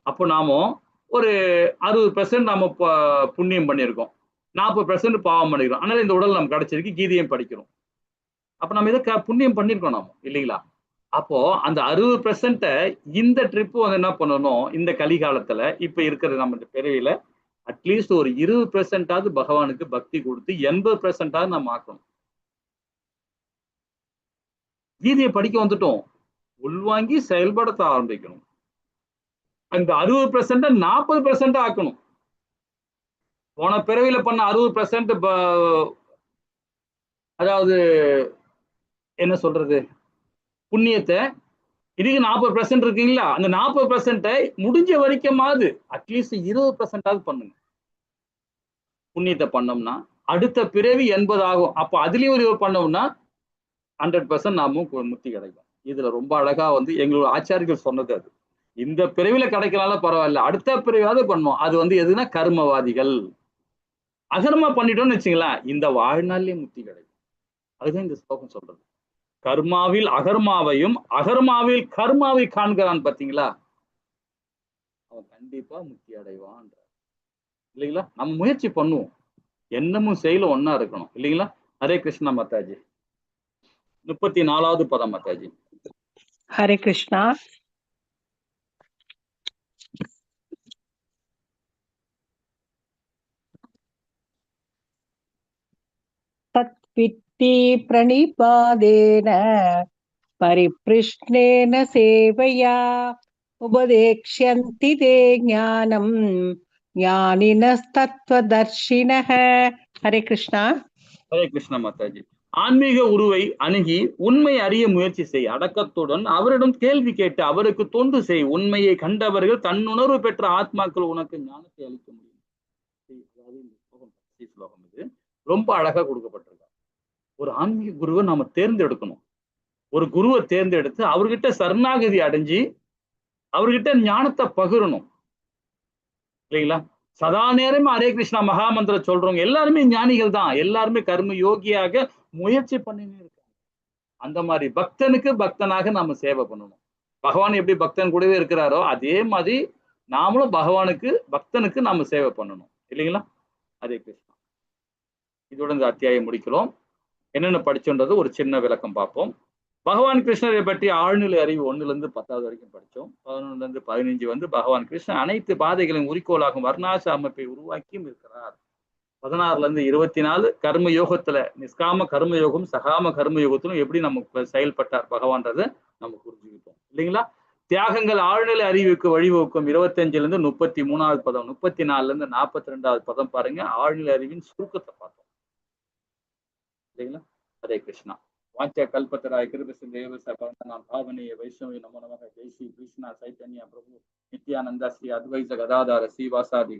அப்போ நாம ஒரு 60% நாம புண்ணியம் பண்ணியிருக்கோம், 40% பாவம் பண்ணிக்கிறோம். அதனால இந்த உடல் நமக்கு கிடைச்சிருக்கு, கீதையும் படிக்கிறோம். அப்ப நம்ம இதை புண்ணியம் பண்ணிருக்கோம் நாம இல்லைங்களா? அப்போ அந்த 60% இந்த ட்ரிப் என்ன பண்ணணும், இந்த கலிகாலத்துல இப்ப இருக்கிற நம்ம பிறவியில அட்லீஸ்ட் ஒரு 20% பகவானுக்கு பக்தி கொடுத்து 80% நம்ம ஆக்கணும். கீதையை படிக்க வந்துட்டோம், உள்வாங்கி செயல்படுத்த ஆரம்பிக்கணும். அந்த 60% 40% ஆக்கணும். போன பிறவில பண்ண 60% அதாவது என்ன சொல்றது புண்ணியத்தை, இதுக்கு 40% இருக்குங்களா, அந்த 40% முடிஞ்ச வரைக்குமாவது அட்லீஸ்ட் 20% பண்ணுங்க. புண்ணியத்தை பண்ணோம்னா அடுத்த பிறவி 80 ஆகும். அப்ப அதுலயும் ஒரு பண்ணோம்னா 100% நாமும் முக்தி கிடைக்கும். இதுல ரொம்ப அழகா எங்களோட ஆச்சாரிகள் சொன்னது அது. இந்த பிறவில கிடைக்கலாம்ல பரவாயில்ல, அடுத்த பிறவியாவது பண்ணும். அது எதுனா கர்மவாதிகள். அகர்மா பண்ணிட்டோம்னு வச்சுங்களேன், இந்த வாழ்நாள்லயே முக்தி கிடைக்கும். அதுதான் இந்த ஸ்லோகம் சொல்றது. கர்மாவில் அகர்மாவையும் அகர்மாவில் கர்மாவை காண்கிறான் பாத்தீங்களா, அவன் கண்டிப்பா முக்தி அடைவான் இல்லைங்களா? நம்ம முயற்சி பண்ணுவோம், எண்ணமும் செயலும் ஒன்னா இருக்கணும் இல்லைங்களா? ஹரே கிருஷ்ணா மாதாஜி. 34வது பதம் மாதாஜி. हरे कृष्णा। तत्वित्ति प्रणिपादेन परिपृष्णेन सेवया उपदेक्ष्यन्ति ते ज्ञानं ज्ञानिनस्तत्त्वदर्शिनः। हरे कृष्णा। ஹரே கிருஷ்ணா மாதாஜி. ஆன்மீக உருவை அணுகி உண்மை அறிய முயற்சி செய். அடக்கத்துடன் அவரிடம் கேள்வி கேட்டு அவருக்கு தொண்டு செய். உண்மையை கண்டவர்கள் தன்னுணர்வு பெற்ற ஆத்மாக்கள் உனக்கு ஞானத்தை அளிக்க முடியும். இது ரொம்ப அழகா கொடுக்கப்பட்டிருக்காங்க. ஒரு ஆன்மீக குருவை நாம தேர்ந்தெடுக்கணும். ஒரு குருவை தேர்ந்தெடுத்து அவர்கிட்ட சரணாகதி அடைஞ்சு அவர்கிட்ட ஞானத்தை பகிரணும் இல்லைங்களா? சதா நேரமே ஹரே கிருஷ்ணா மகாமந்திரம் சொல்றவங்க எல்லாருமே ஞானிகள் தான், எல்லாருமே கர்ம யோகியாக முயற்சி பண்ணினே இருக்காங்க. அந்த மாதிரி பக்தனுக்கு பக்தனாக நாம சேவை பண்ணணும். பகவான் எப்படி பக்தன் கூடவே இருக்கிறாரோ அதே மாதிரி நாமளும் பகவானுக்கு பக்தனுக்கு நாம சேவை பண்ணணும் இல்லைங்களா? ஹரே கிருஷ்ணா. இதோட இந்த அத்தியாயம் முடிக்கிறோம். என்னென்ன படிச்சோன்றது ஒரு சின்ன விளக்கம் பார்ப்போம். பகவான் கிருஷ்ணரை பற்றி ஆழ்நிலை அறிவு 1லிருந்து 10வது வரைக்கும் படித்தோம். 11லிருந்து 15 வந்து பகவான் கிருஷ்ணன் அனைத்து பாதைகளின் குறிக்கோளாகும் வர்ணாச அமைப்பை உருவாக்கியும் இருக்கிறார். 16லிருந்து 24 கர்ம யோகத்துல நிஷ்காம கர்ம யோகம் சகாம கர்ம யோகத்திலும் எப்படி நமக்கு செயல்பட்டார் பகவான்றதை நம்ம புரிஞ்சுக்கிட்டோம் இல்லைங்களா? தியாகங்கள் ஆழ்நிலை அறிவுக்கு வழிவகுக்கும் 25லிருந்து 33வது பதம், 34லிருந்து 42வது பதம் பாருங்க. ஆழ்நிலை அறிவின் சுருக்கத்தை பார்த்தோம் இல்லைங்களா? ஹரே கிருஷ்ணா. வாச்ச கல்பத்தராய கிருபசிந்தேவ சபந்தனாம் பாவனேய வைஷ்ணவி நமோ நமக. ஜெய் ஸ்ரீ கிருஷ்ணா சைத்தன்யா பிரபு நித்யானந்தா ஸ்ரீ அத்வைத கதாதார ஸ்ரீவாசாதி